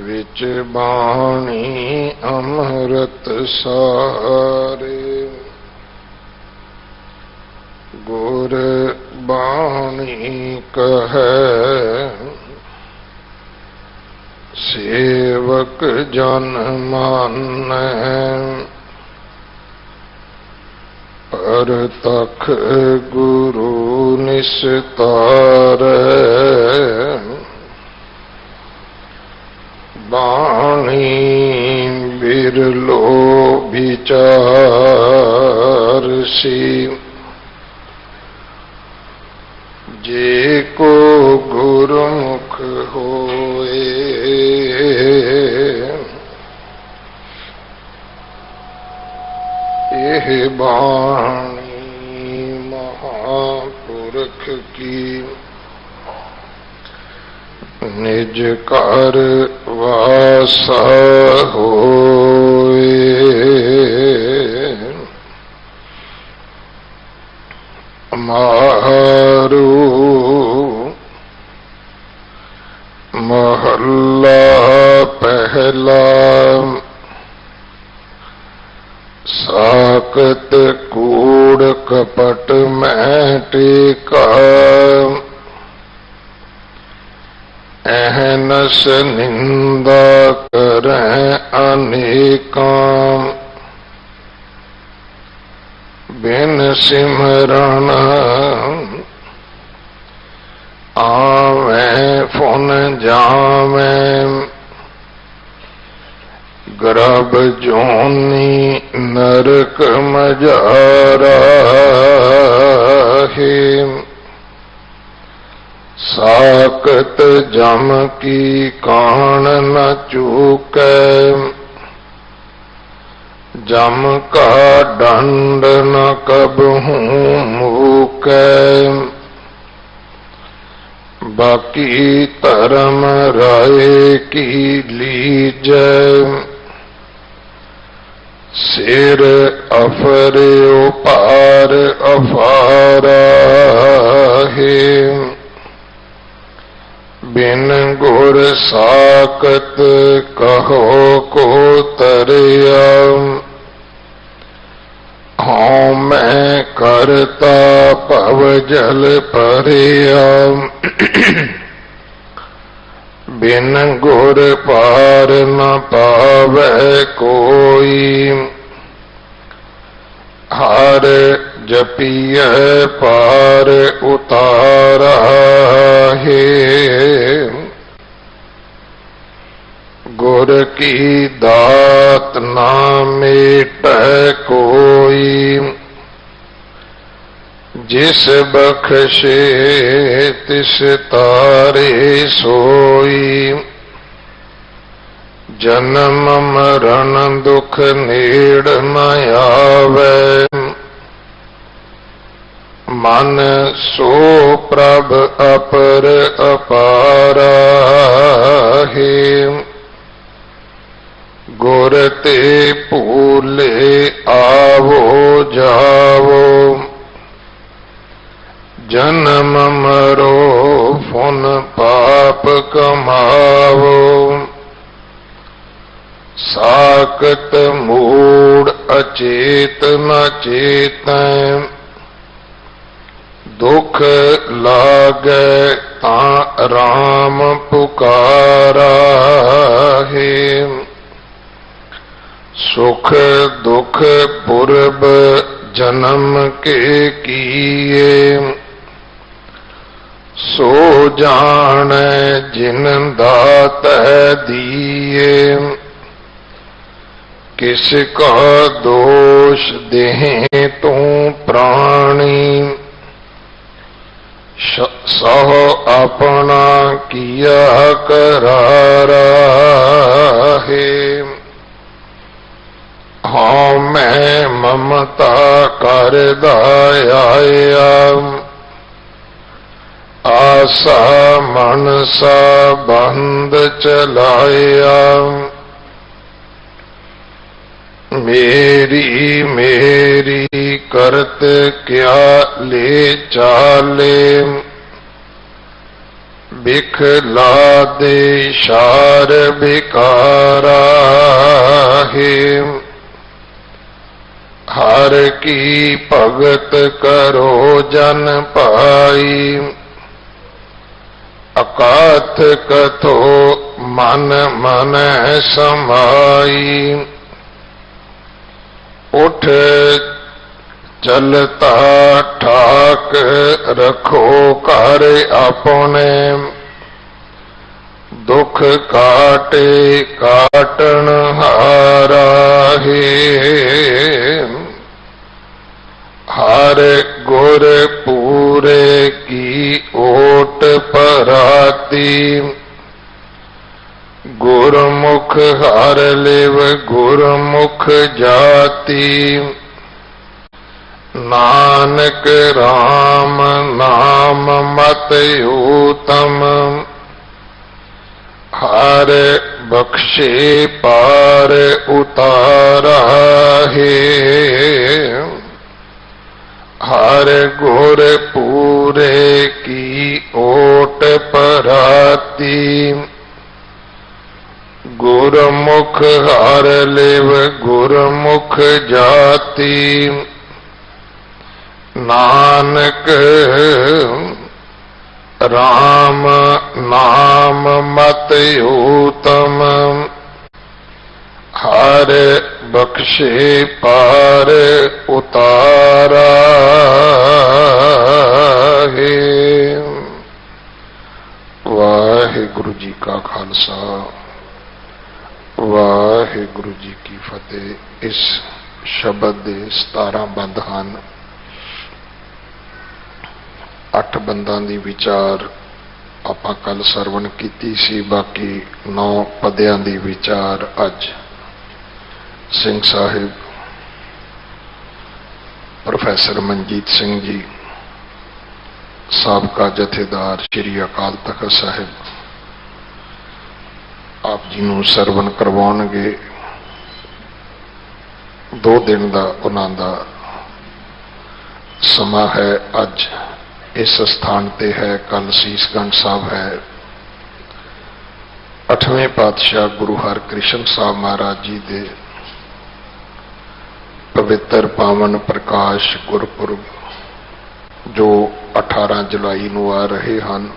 विच बाणी अमृत सारे। गुर बाणी कहे सेवक जन मानै। परतख गुरु निस्तारै। बाणी बिरलो विचारसी। जे को गुरुमुख होए। यह बाणी महापुरख की निज कर वासा होए। मारू महल्ला पहला। साकत कूड़ कपट में टेका। अहनस निंदा करें अनेकां। बिन सिमरण आवे फुन जावे। गर्भ जोनी नरक मजारा है। साकत जम की कान न चूकै। जम का दंड न कबहू मूकै। बाकी धर्म राय की लीजै। सिर अफर्यो पार अफारा है। बिन गुर साकत कहो को तरिया। हाँ मैं करता पव जल परिया। बिन गुर पार न पावे कोई। हर जपिय पार उतारा है। गुर की दात ना मेट कोई। जिस बख्शे तिस तारे सोई। जन्म मरण दुख नेड़ न आवे। मन सो प्रभ अपर अपारा है। गुर ते भूले आवो जावो। जन्म मरो फुन पाप कमावो। साकत मूड अचेत न चेतै। दुख लागे ता राम पुकारा है। सुख दुख पुरब जन्म के किए। सो जाने जिन दात दिए। किसका दोष दें तू प्राणी। सह अपना किया करारा है। हाँ मैं ममता कर दाया। आशा मनसा बंद चलाया। मेरी मेरी करत क्या ले चाले। बिखला दे शार बिकारा है। हर की भगत करो जन पाई, अकाथ कथो मन मन समाई। उठ चलता ठाक रखो कर अपने, दुख काटे काटन हारा है। हर गुर पूरे की ओट पराती, गुरमुख हर लिव गुरमुख जाति। नानक राम नाम मत ऊतम, हर बख्शे पार उतारा है। हर गुर पूरे की ओट पराती, गुरमुख हर लिव गुरमुख जाति। नानक राम नाम मत ऊतम, हर बख्शे पार उतारा है। वाहिगुरु जी का खालसा, वाहिगुरु जी की फतेह। इस शब्द दे 17 बंद हैं। 8 बंदा की विचार आपां कल सरवण की सी, बाकी 9 पदियां की विचार अज सिंह साहिब प्रोफैसर मनजीत सिंह जी साबका जथेदार श्री अकाल तख्त साहिब आप जी नूं सरवण करवाउणगे। 2 दिन का उन्हां दा समा है। अज इस स्थान ते है, कल सीसगंज साहब है। 8वें पातशाह गुरु हरकृष्ण साहब महाराज जी दे पवित्र पावन प्रकाश गुरपुरब जो 18 जुलाई नूं आ रहे हैं,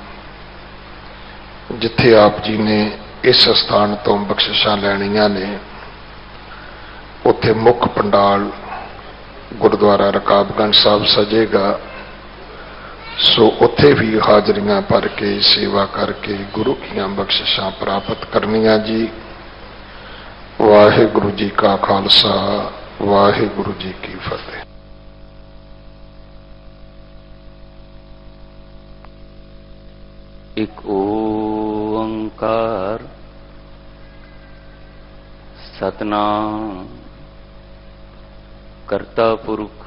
जिथे आप जी ने इस स्थान तो बख्शिशां लैणियां ने, उत्थे मुख पंडाल गुरुद्वारा रकाबगंज साहब सजेगा। सो उत्थे भी हाजरियां भर के सेवा करके गुरु की बख्शिशां प्राप्त करनियां जी। वाहिगुरु जी का खालसा, वाहिगुरु जी की फतेह। एक ओंकार सतनाम करता पुरख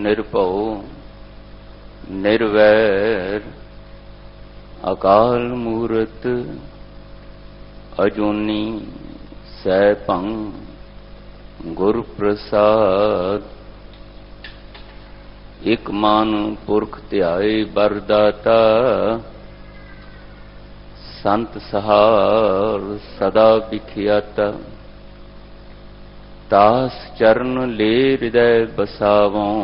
निर्भव निर्वैर अकाल मूरत अजूनी सैभं गुर प्रसाद। एक मान पुरख ध्याए बरदाता, संत सहार सदा बिखियाता। दास चरण ले हृदय बसावों,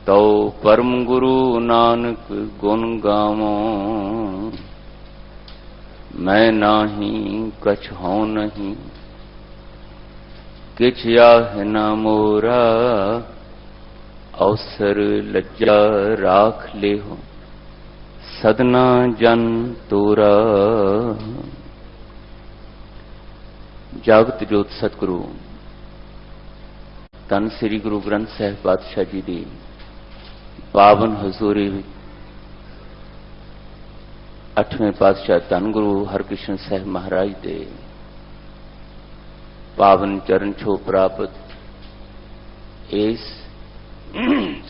तो परम गुरु नानक गुण गावों। मैं नाही कछ हूं नहीं, किछ याह न मोरा। अवसर लज्जा राख ले हो, सदना जन तोरा। जागत जोत सतगुरु धन श्री गुरु ग्रंथ साहिब पातशाह जी दी पावन हजूरी 8वें पातशाह धन गुरु हरकृष्ण साहिब महाराज दे पावन चरण छो प्राप्त इस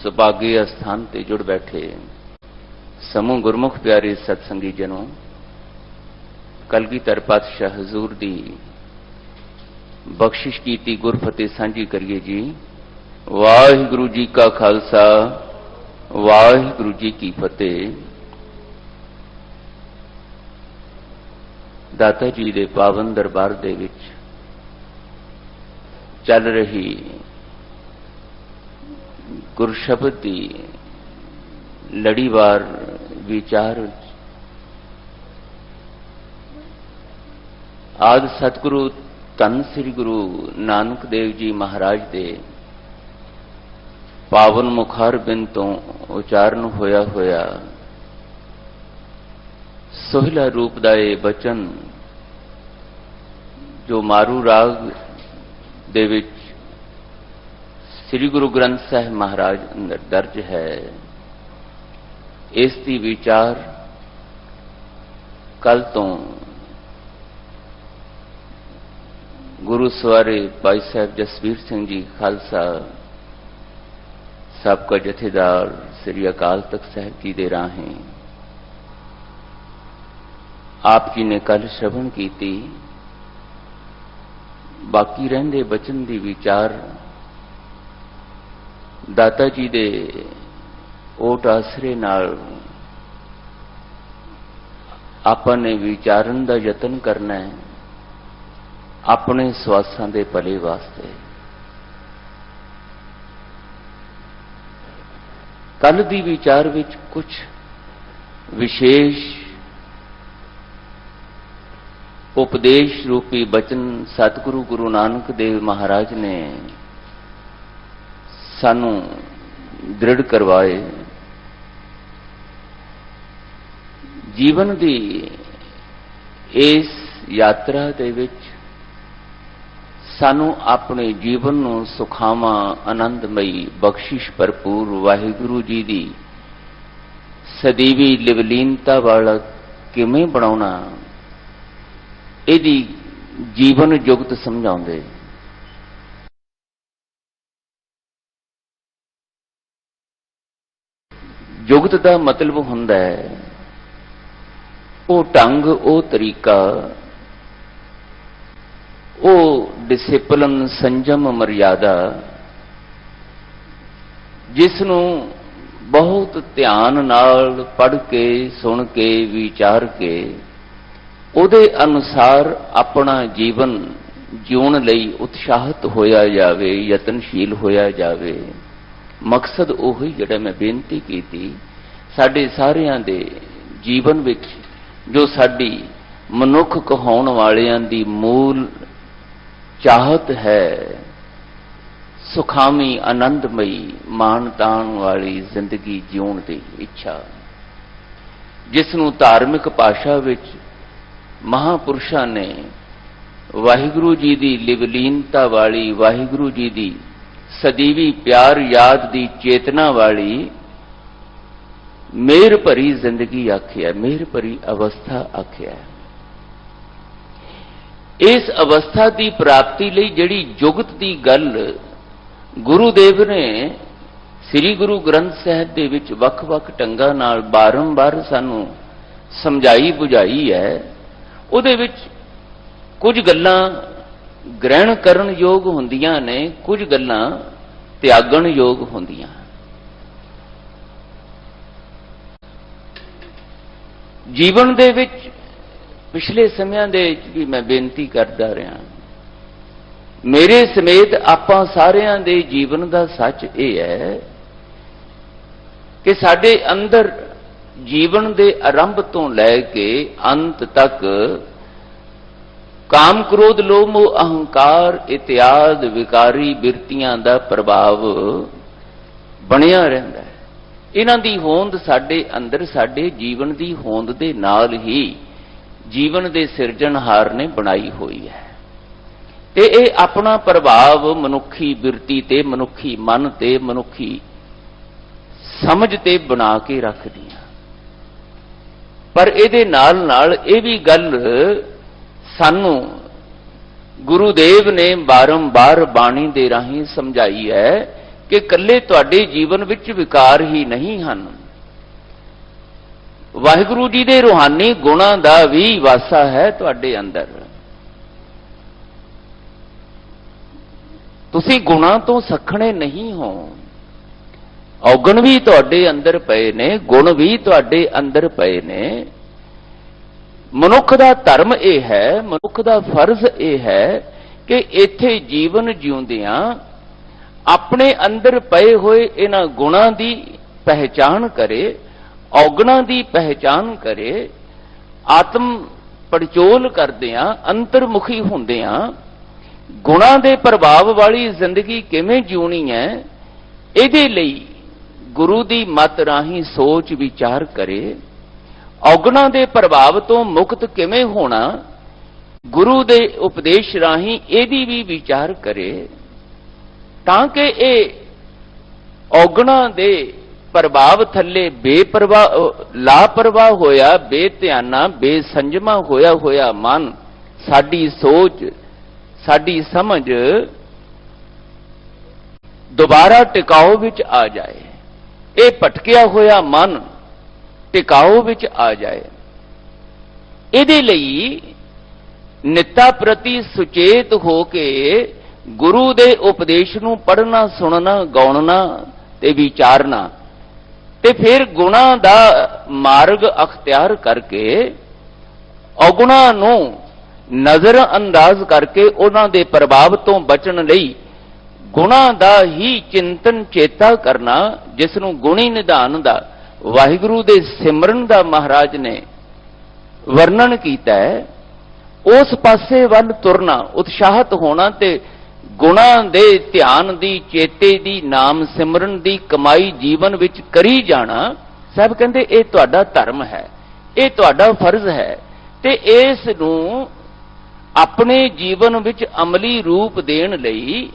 सुभागे स्थान ते जुड़ बैठे समूह गुरमुख प्यारे सत्संगी जनों, कलगीधर पातशाह हजूर दी बख्शिश कीती गुरफतेह सांझी करिए जी। वाहिगुरु जी का खालसा, वाहिगुरु जी की फतेह। ਦਾਤਾ ਜੀ ਦੇ ਪਾਵਨ ਦਰਬਾਰ ਦੇ ਵਿੱਚ ਚੱਲ ਰਹੀ ਗੁਰਸ਼ਬਦ ਦੀ ਲੜੀਵਾਰ ਵਿਚਾਰ ਆਦਿ ਸਤਿਗੁਰੂ ਧੰਨ ਸ੍ਰੀ ਗੁਰੂ ਨਾਨਕ ਦੇਵ ਜੀ ਮਹਾਰਾਜ ਦੇ ਪਾਵਨ ਮੁਖਾਰ ਬਿੰਦ ਤੋਂ ਉਚਾਰਨ ਹੋਇਆ ਹੋਇਆ ਸੋਹਿਲਾ ਰੂਪ ਦਾ ਇਹ ਬਚਨ ਜੋ ਮਾਰੂ ਰਾਗ ਦੇ ਵਿੱਚ ਸ੍ਰੀ ਗੁਰੂ ਗ੍ਰੰਥ ਸਾਹਿਬ ਮਹਾਰਾਜ ਅੰਦਰ ਦਰਜ ਹੈ, ਇਸ ਦੀ ਵਿਚਾਰ ਕੱਲ ਤੋਂ ਗੁਰੂ ਸਵਾਰੇ ਭਾਈ ਸਾਹਿਬ ਜਸਵੀਰ ਸਿੰਘ ਜੀ ਖਾਲਸਾ ਸਾਬਕਾ ਜਥੇਦਾਰ ਸ੍ਰੀ ਅਕਾਲ ਤਖਤ ਸਾਹਿਬ ਜੀ ਦੇ ਰਾਹੀਂ ਆਪ ਜੀ ਨੇ ਕੱਲ ਸ਼ਰਵਣ ਕੀਤੀ। ਬਾਕੀ ਰਹਿੰਦੇ ਬਚਨ ਦੀ ਵਿਚਾਰ ਦਾਤਾ ਜੀ ਦੇ ਓਟ ਆਸਰੇ ਨਾਲ ਆਪਾਂ ਨੇ ਵਿਚਾਰਨ ਦਾ ਯਤਨ ਕਰਨਾ ਹੈ ਆਪਣੇ ਸਵਾਸਾਂ ਦੇ ਭਲੇ ਵਾਸਤੇ। ਕੱਲ ਦੀ ਵਿਚਾਰ ਵਿੱਚ ਕੁਝ ਵਿਸ਼ੇਸ਼ ਉਪਦੇਸ਼ ਰੂਪੀ ਬਚਨ ਸਤਿਗੁਰੂ ਗੁਰੂ ਨਾਨਕ ਦੇਵ ਮਹਾਰਾਜ ਨੇ ਸਾਨੂੰ ਦ੍ਰਿੜ ਕਰਵਾਏ। ਜੀਵਨ ਦੀ ਇਸ ਯਾਤਰਾ ਦੇ ਵਿੱਚ ਸਾਨੂੰ ਆਪਣੇ ਜੀਵਨ ਨੂੰ ਸੁਖਾਵਾਂ ਆਨੰਦਮਈ ਬਖਸ਼ਿਸ਼ ਭਰਪੂਰ ਵਾਹਿਗੁਰੂ ਜੀ ਦੀ ਸਦੀਵੀ ਲਿਵਲੀਨਤਾ ਵਾਲਾ ਕਿਵੇਂ ਬਣਾਉਣਾ, ਇਹਦੀ ਜੀਵਨ ਜੁਗਤ ਸਮਝਾਉਂਦੇ। ਜੁਗਤ ਦਾ ਮਤਲਬ ਹੁੰਦਾ ਹੈ ਉਹ ਢੰਗ, ਉਹ ਤਰੀਕਾ, ਉਹ ਡਿਸਿਪਲਿਨ, ਸੰਜਮ, ਮਰਿਆਦਾ ਜਿਸ ਨੂੰ ਬਹੁਤ ਧਿਆਨ ਨਾਲ ਪੜ੍ਹ ਕੇ, ਸੁਣ ਕੇ, ਵਿਚਾਰ ਕੇ ਉਹਦੇ ਅਨੁਸਾਰ ਆਪਣਾ ਜੀਵਨ ਜਿਉਣ ਲਈ ਉਤਸ਼ਾਹਿਤ ਹੋਇਆ ਜਾਵੇ, ਯਤਨਸ਼ੀਲ ਹੋਇਆ ਜਾਵੇ। ਮਕਸਦ ਉਹੀ ਜਿਹੜਾ ਮੈਂ ਬੇਨਤੀ ਕੀਤੀ, ਸਾਡੇ ਸਾਰਿਆਂ ਦੇ ਜੀਵਨ ਵਿੱਚ ਜੋ ਸਾਡੀ ਮਨੁੱਖ ਕਹਾਉਣ ਵਾਲਿਆਂ ਦੀ ਮੂਲ ਚਾਹਤ ਹੈ, ਸੁਖਾਵੀਂ ਆਨੰਦਮਈ ਮਾਣ ਤਾਣ ਵਾਲੀ ਜ਼ਿੰਦਗੀ ਜਿਉਣ ਦੀ ਇੱਛਾ, ਜਿਸ ਨੂੰ ਧਾਰਮਿਕ ਭਾਸ਼ਾ ਵਿੱਚ ਮਹਾਂਪੁਰਸ਼ਾਂ ਨੇ ਵਾਹਿਗੁਰੂ ਜੀ ਦੀ ਲਿਵਲੀਨਤਾ ਵਾਲੀ, ਵਾਹਿਗੁਰੂ ਜੀ ਦੀ ਸਦੀਵੀ ਪਿਆਰ ਯਾਦ ਦੀ ਚੇਤਨਾ ਵਾਲੀ ਮਿਹਰ ਭਰੀ ਜ਼ਿੰਦਗੀ ਆਖਿਆ, ਮਿਹਰ ਭਰੀ ਅਵਸਥਾ ਆਖਿਆ। ਇਸ ਅਵਸਥਾ ਦੀ ਪ੍ਰਾਪਤੀ ਲਈ ਜਿਹੜੀ ਜੁਗਤ ਦੀ ਗੱਲ ਗੁਰੂਦੇਵ ਨੇ ਸ੍ਰੀ ਗੁਰੂ ਗ੍ਰੰਥ ਸਾਹਿਬ ਦੇ ਵਿੱਚ ਵੱਖ-ਵੱਖ ਢੰਗਾਂ ਨਾਲ ਬਾਰੰਬਾਰ ਸਾਨੂੰ ਸਮਝਾਈ ਬੁਝਾਈ ਹੈ, ਉਹਦੇ ਵਿੱਚ ਕੁਝ ਗੱਲਾਂ ਗ੍ਰਹਿਣ ਕਰਨ ਯੋਗ ਹੁੰਦੀਆਂ ਨੇ, ਕੁਝ ਗੱਲਾਂ ਤਿਆਗਣ ਯੋਗ ਹੁੰਦੀਆਂ। ਜੀਵਨ ਦੇ ਵਿੱਚ ਪਿਛਲੇ ਸਮਿਆਂ ਦੇ ਵਿੱਚ ਵੀ ਮੈਂ ਬੇਨਤੀ ਕਰਦਾ ਰਿਹਾ, ਮੇਰੇ ਸਮੇਤ ਆਪਾਂ ਸਾਰਿਆਂ ਦੇ ਜੀਵਨ ਦਾ ਸੱਚ ਇਹ ਹੈ ਕਿ ਸਾਡੇ ਅੰਦਰ ਜੀਵਨ ਦੇ ਆਰੰਭ ਤੋਂ ਲੈ ਕੇ ਅੰਤ ਤੱਕ ਕਾਮ, ਕ੍ਰੋਧ, ਲੋਭ, ਮੋਹ, ਅਹੰਕਾਰ ਇਤਿਆਦ ਵਿਕਾਰੀ ਬਿਰਤੀਆਂ ਦਾ ਪ੍ਰਭਾਵ ਬਣਿਆ ਰਹਿੰਦਾ ਹੈ। ਇਹਨਾਂ ਦੀ ਹੋਂਦ ਸਾਡੇ ਅੰਦਰ, ਸਾਡੇ ਜੀਵਨ ਦੀ ਹੋਂਦ ਦੇ ਨਾਲ ਹੀ ਜੀਵਨ ਦੇ ਸਿਰਜਣਹਾਰ ਨੇ ਬਣਾਈ ਹੋਈ ਹੈ ਤੇ ਇਹ ਆਪਣਾ ਪ੍ਰਭਾਵ ਮਨੁੱਖੀ ਬਿਰਤੀ ਤੇ, ਮਨੁੱਖੀ ਮਨ ਤੇ, ਮਨੁੱਖੀ ਸਮਝ ਤੇ ਬਣਾ ਕੇ ਰੱਖਦੀਆਂ। ਪਰ ਇਹਦੇ ਨਾਲ ਨਾਲ ਇਹ ਵੀ ਗੱਲ ਸਾਨੂੰ ਗੁਰੂਦੇਵ ਨੇ ਬਾਰੰਬਾਰ ਬਾਣੀ ਦੇ ਰਾਹੀਂ ਸਮਝਾਈ ਹੈ ਕਿ ਇਕੱਲੇ ਤੁਹਾਡੇ ਜੀਵਨ ਵਿੱਚ ਵਿਕਾਰ ਹੀ ਨਹੀਂ ਹਨ, ਵਾਹਿਗੁਰੂ ਜੀ ਦੇ ਰੂਹਾਨੀ ਗੁਣਾਂ ਦਾ ਵੀ ਵਾਸਾ ਹੈ ਤੁਹਾਡੇ ਅੰਦਰ। ਤੁਸੀਂ ਗੁਣਾਂ ਤੋਂ ਸੱਖਣੇ ਨਹੀਂ ਹੋ, ਔਗਣ ਵੀ ਤੁਹਾਡੇ ਅੰਦਰ ਪਏ ਨੇ, ਗੁਣ ਵੀ ਤੁਹਾਡੇ ਅੰਦਰ ਪਏ ਨੇ। ਮਨੁੱਖ ਦਾ ਧਰਮ ਇਹ ਹੈ, ਮਨੁੱਖ ਦਾ ਫਰਜ਼ ਇਹ ਹੈ ਕਿ ਇੱਥੇ ਜੀਵਨ ਜਿਉਂਦਿਆਂ ਆਪਣੇ ਅੰਦਰ ਪਏ ਹੋਏ ਇਹਨਾਂ ਗੁਣਾਂ ਦੀ ਪਹਿਚਾਣ ਕਰੇ, ਔਗਣਾਂ ਦੀ ਪਹਿਚਾਣ ਕਰੇ, ਆਤਮ ਪੜਚੋਲ ਕਰਦਿਆਂ ਅੰਤਰਮੁਖੀ ਹੁੰਦਿਆਂ ਗੁਣਾਂ ਦੇ ਪ੍ਰਭਾਵ ਵਾਲੀ ਜ਼ਿੰਦਗੀ ਕਿਵੇਂ ਜਿਉਣੀ ਹੈ, ਇਹਦੇ ਲਈ ਗੁਰੂ ਦੀ ਮੱਤ ਰਾਹੀਂ ਸੋਚ ਵਿਚਾਰ ਕਰੇ। ਔਗਣਾਂ ਦੇ ਪ੍ਰਭਾਵ ਤੋਂ ਮੁਕਤ ਕਿਵੇਂ ਹੋਣਾ, ਗੁਰੂ ਦੇ ਉਪਦੇਸ਼ ਰਾਹੀਂ ਇਹਦੀ ਵੀ ਵਿਚਾਰ ਕਰੇ, ਤਾਂ ਕਿ ਇਹ ਔਗਣਾਂ ਦੇ ਪ੍ਰਭਾਵ ਥੱਲੇ ਬੇਪਰਵਾਹ ਲਾਪਰਵਾਹ ਹੋਇਆ, ਬੇਧਿਆਨਾ, ਬੇਸੰਜਮਾ ਹੋਇਆ ਮਨ, ਸਾਡੀ ਸੋਚ, ਸਾਡੀ ਸਮਝ ਦੁਬਾਰਾ ਟਿਕਾਓ ਵਿੱਚ ਆ ਜਾਏ। ਇਹ ਭਟਕਿਆ ਹੋਇਆ ਮਨ ਟਿਕਾਓ ਵਿੱਚ ਆ ਜਾਏ। ਇਹਦੇ ਲਈ ਨਿੱਤਾ ਪ੍ਰਤੀ ਸੁਚੇਤ ਹੋ ਕੇ ਗੁਰੂ ਦੇ ਉਪਦੇਸ਼ ਨੂੰ ਪੜ੍ਹਨਾ, ਸੁਣਨਾ, ਗਾਉਣਾ ਤੇ ਵਿਚਾਰਨਾ, ਤੇ ਫਿਰ ਗੁਣਾਂ ਦਾ ਮਾਰਗ ਅਖਤਿਆਰ ਕਰਕੇ ਔਗੁਣਾਂ ਨੂੰ ਨਜ਼ਰ ਅੰਦਾਜ਼ ਕਰਕੇ ਉਹਨਾਂ ਦੇ ਪ੍ਰਭਾਵ ਤੋਂ ਬਚਣ ਲਈ ਗੁਣਾਂ ਦਾ ਹੀ ਚਿੰਤਨ ਚੇਤਾ ਕਰਨਾ, ਜਿਸ ਨੂੰ ਗੁਣੀ ਨਿਧਾਨ ਦਾ, ਵਾਹਿਗੁਰੂ ਦੇ ਸਿਮਰਨ ਦਾ ਮਹਾਰਾਜ ਨੇ ਵਰਣਨ ਕੀਤਾ ਹੈ। ਉਸ ਪਾਸੇ ਵੱਲ ਤੁਰਨਾ, ਉਤਸ਼ਾਹਤ ਹੋਣਾ ਤੇ ਗੁਣਾਂ ਦੇ ਧਿਆਨ ਦੀ, ਚੇਤੇ ਦੀ, ਨਾਮ ਸਿਮਰਨ ਦੀ ਕਮਾਈ ਜੀਵਨ ਵਿੱਚ ਕਰੀ ਜਾਣਾ। ਸਾਹਿਬ ਕਹਿੰਦੇ ਇਹ ਤੁਹਾਡਾ ਧਰਮ ਹੈ, ਇਹ ਤੁਹਾਡਾ ਫਰਜ਼ ਹੈ, ਤੇ ਇਸ ਨੂੰ ਆਪਣੇ ਜੀਵਨ ਵਿੱਚ ਅਮਲੀ ਰੂਪ ਦੇਣ ਲਈ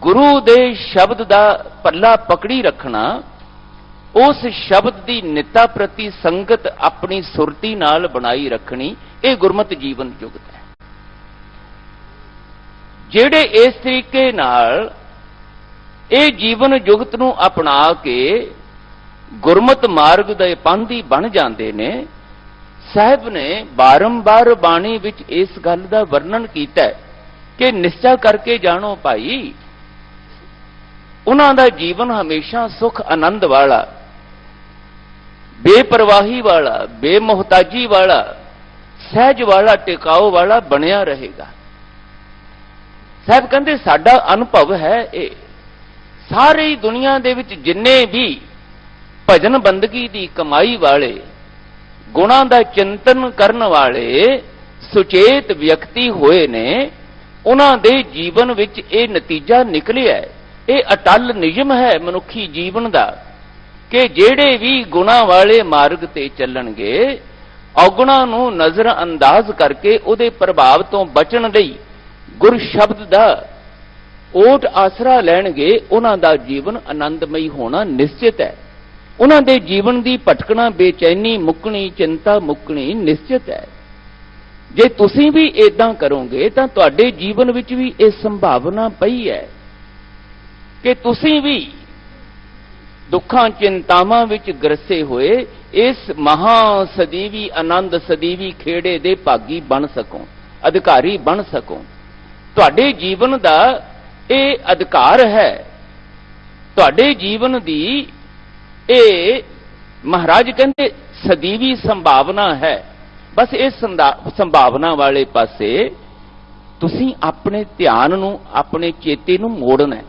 ਗੁਰੂ ਦੇ ਸ਼ਬਦ ਦਾ ਪੱਲਾ ਪਕੜੀ ਰੱਖਣਾ, ਉਸ ਸ਼ਬਦ ਦੀ ਨਿੱਤਾ ਪ੍ਰਤੀ ਸੰਗਤ ਆਪਣੀ ਸੁਰਤੀ ਨਾਲ ਬਣਾਈ ਰੱਖਣੀ, ਇਹ ਗੁਰਮਤਿ ਜੀਵਨ ਜੁਗਤ ਹੈ। ਜਿਹੜੇ ਇਸ ਤਰੀਕੇ ਨਾਲ ਇਹ ਜੀਵਨ ਜੁਗਤ ਨੂੰ ਅਪਣਾ ਕੇ ਗੁਰਮਤਿ ਮਾਰਗ ਦੇ ਪਾਂਧੀ ਬਣ ਜਾਂਦੇ ਨੇ, ਸਾਹਿਬ ਨੇ ਬਾਰੰਬਾਰ ਬਾਣੀ ਵਿੱਚ ਇਸ ਗੱਲ ਦਾ ਵਰਣਨ ਕੀਤਾ ਹੈ ਕਿ ਨਿਸ਼ਚਾ ਕਰਕੇ ਜਾਣੋ ਭਾਈ, ਉਹਨਾਂ ਦਾ ਜੀਵਨ ਹਮੇਸ਼ਾ ਸੁਖ ਆਨੰਦ ਵਾਲਾ, ਬੇਪਰਵਾਹੀ ਵਾਲਾ, ਬੇਮੁਹਤਾਜੀ ਵਾਲਾ, ਸਹਿਜ ਵਾਲਾ, ਟਿਕਾਓ ਵਾਲਾ ਬਣਿਆ ਰਹੇਗਾ। ਸਾਹਿਬ ਕਹਿੰਦੇ ਸਾਡਾ ਅਨੁਭਵ ਹੈ ਇਹ। ਸਾਰੀ ਦੁਨੀਆ ਦੇ ਵਿੱਚ ਜਿੰਨੇ ਵੀ ਭਜਨ ਬੰਦਗੀ ਦੀ ਕਮਾਈ ਵਾਲੇ, ਗੁਣਾਂ ਦਾ ਚਿੰਤਨ ਕਰਨ ਵਾਲੇ ਸੁਚੇਤ ਵਿਅਕਤੀ ਹੋਏ ਨੇ, ਉਹਨਾਂ ਦੇ ਜੀਵਨ ਵਿੱਚ ਇਹ ਨਤੀਜਾ ਨਿਕਲਿਆ ਹੈ। ਇਹ ਅਟਲ ਨਿਯਮ ਹੈ ਮਨੁੱਖੀ ਜੀਵਨ ਦਾ ਕਿ ਜਿਹੜੇ ਵੀ ਗੁਣਾਂ ਵਾਲੇ ਮਾਰਗ ਤੇ ਚੱਲਣਗੇ, ਔਗੁਣਾਂ ਨੂੰ ਨਜ਼ਰ ਅੰਦਾਜ਼ ਕਰਕੇ ਉਹਦੇ ਪ੍ਰਭਾਵ ਤੋਂ ਬਚਣ ਲਈ ਗੁਰ ਸ਼ਬਦ ਦਾ ਓਟ ਆਸਰਾ ਲੈਣਗੇ, ਉਹਨਾਂ ਦਾ ਜੀਵਨ ਆਨੰਦਮਈ ਹੋਣਾ ਨਿਸ਼ਚਿਤ ਹੈ। ਉਹਨਾਂ ਦੇ ਜੀਵਨ ਦੀ ਭਟਕਣਾ, ਬੇਚੈਨੀ ਮੁੱਕਣੀ, ਚਿੰਤਾ ਮੁੱਕਣੀ ਨਿਸ਼ਚਿਤ ਹੈ। ਜੇ ਤੁਸੀਂ ਵੀ ਇਦਾਂ ਕਰੋਗੇ ਤਾਂ ਤੁਹਾਡੇ ਜੀਵਨ ਵਿੱਚ ਵੀ ਇਹ ਸੰਭਾਵਨਾ ਪਈ ਹੈ ਕਿ ਤੁਸੀਂ ਵੀ ਦੁੱਖਾਂ ਚਿੰਤਾਵਾਂ ਵਿੱਚ ਗਰਸੇ ਹੋਏ ਇਸ ਮਹਾ ਸਦੀਵੀ ਆਨੰਦ ਸਦੀਵੀ ਖੇੜੇ ਦੇ ਭਾਗੀ ਬਣ ਸਕੋ, ਅਧਿਕਾਰੀ ਬਣ ਸਕੋ। ਤੁਹਾਡੇ ਜੀਵਨ ਦਾ ਇਹ ਅਧਿਕਾਰ ਹੈ, ਤੁਹਾਡੇ ਜੀਵਨ ਦੀ ਇਹ ਮਹਾਰਾਜ ਕਹਿੰਦੇ ਸਦੀਵੀ ਸੰਭਾਵਨਾ ਹੈ। ਬਸ ਇਸ ਸੰਭਾਵਨਾ ਵਾਲੇ ਪਾਸੇ ਤੁਸੀਂ ਆਪਣੇ ਧਿਆਨ ਨੂੰ, ਆਪਣੇ ਚੇਤੇ ਨੂੰ ਮੋੜਨਾ ਹੈ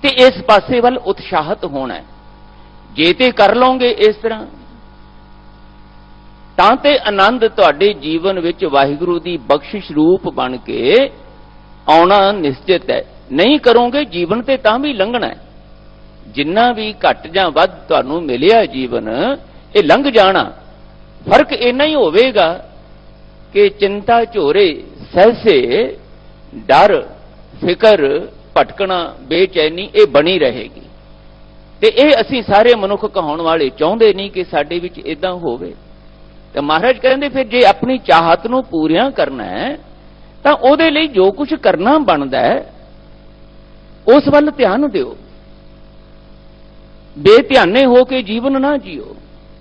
ਤੇ ਇਸ ਪਾਸੇ ਵੱਲ ਉਤਸ਼ਾਹਤ ਹੋਣਾ ਹੈ। ਜੇ ਤੇ ਕਰ ਲਓਗੇ ਇਸ ਤਰ੍ਹਾਂ ਤਾਂ ਤੇ ਆਨੰਦ ਤੁਹਾਡੇ ਜੀਵਨ ਵਿੱਚ ਵਾਹਿਗੁਰੂ ਦੀ ਬਖਸ਼ਿਸ਼ ਰੂਪ ਬਣ ਕੇ ਆਉਣਾ ਨਿਸ਼ਚਿਤ ਹੈ। ਨਹੀਂ ਕਰੋਗੇ ਜੀਵਨ ਤੇ ਤਾਂ ਵੀ ਲੰਘਣਾ ਹੈ। ਜਿੰਨਾ ਵੀ ਘੱਟ ਜਾਂ ਵੱਧ ਤੁਹਾਨੂੰ ਮਿਲਿਆ ਜੀਵਨ, ਇਹ ਲੰਘ ਜਾਣਾ। ਫਰਕ ਇੰਨਾ ਹੀ ਹੋਵੇਗਾ ਕਿ ਚਿੰਤਾ ਝੋਰੇ, ਸਹਿਸੇ, ਡਰ, ਫਿਕਰ, ਭਟਕਣਾ, ਬੇਚੈਨੀ ਇਹ ਬਣੀ ਰਹੇਗੀ। ਤੇ ਇਹ ਅਸੀਂ ਸਾਰੇ ਮਨੁੱਖ ਕਹਾਉਣ ਵਾਲੇ ਚਾਹੁੰਦੇ ਨਹੀਂ ਕਿ ਸਾਡੇ ਵਿੱਚ ਇਦਾਂ ਹੋਵੇ। ਤੇ ਮਹਾਰਾਜ ਕਹਿੰਦੇ ਫਿਰ ਜੇ ਆਪਣੀ ਚਾਹਤ ਨੂੰ ਪੂਰੀਆਂ ਕਰਨਾ ਹੈ ਤਾਂ ਉਹਦੇ ਲਈ ਜੋ ਕੁਝ ਕਰਨਾ ਬਣਦਾ ਹੈ ਉਸ ਵੱਲ ਧਿਆਨ ਦਿਓ। ਬੇਧਿਆਨੇ ਹੋ ਕੇ ਜੀਵਨ ਨਾ ਜੀਓ,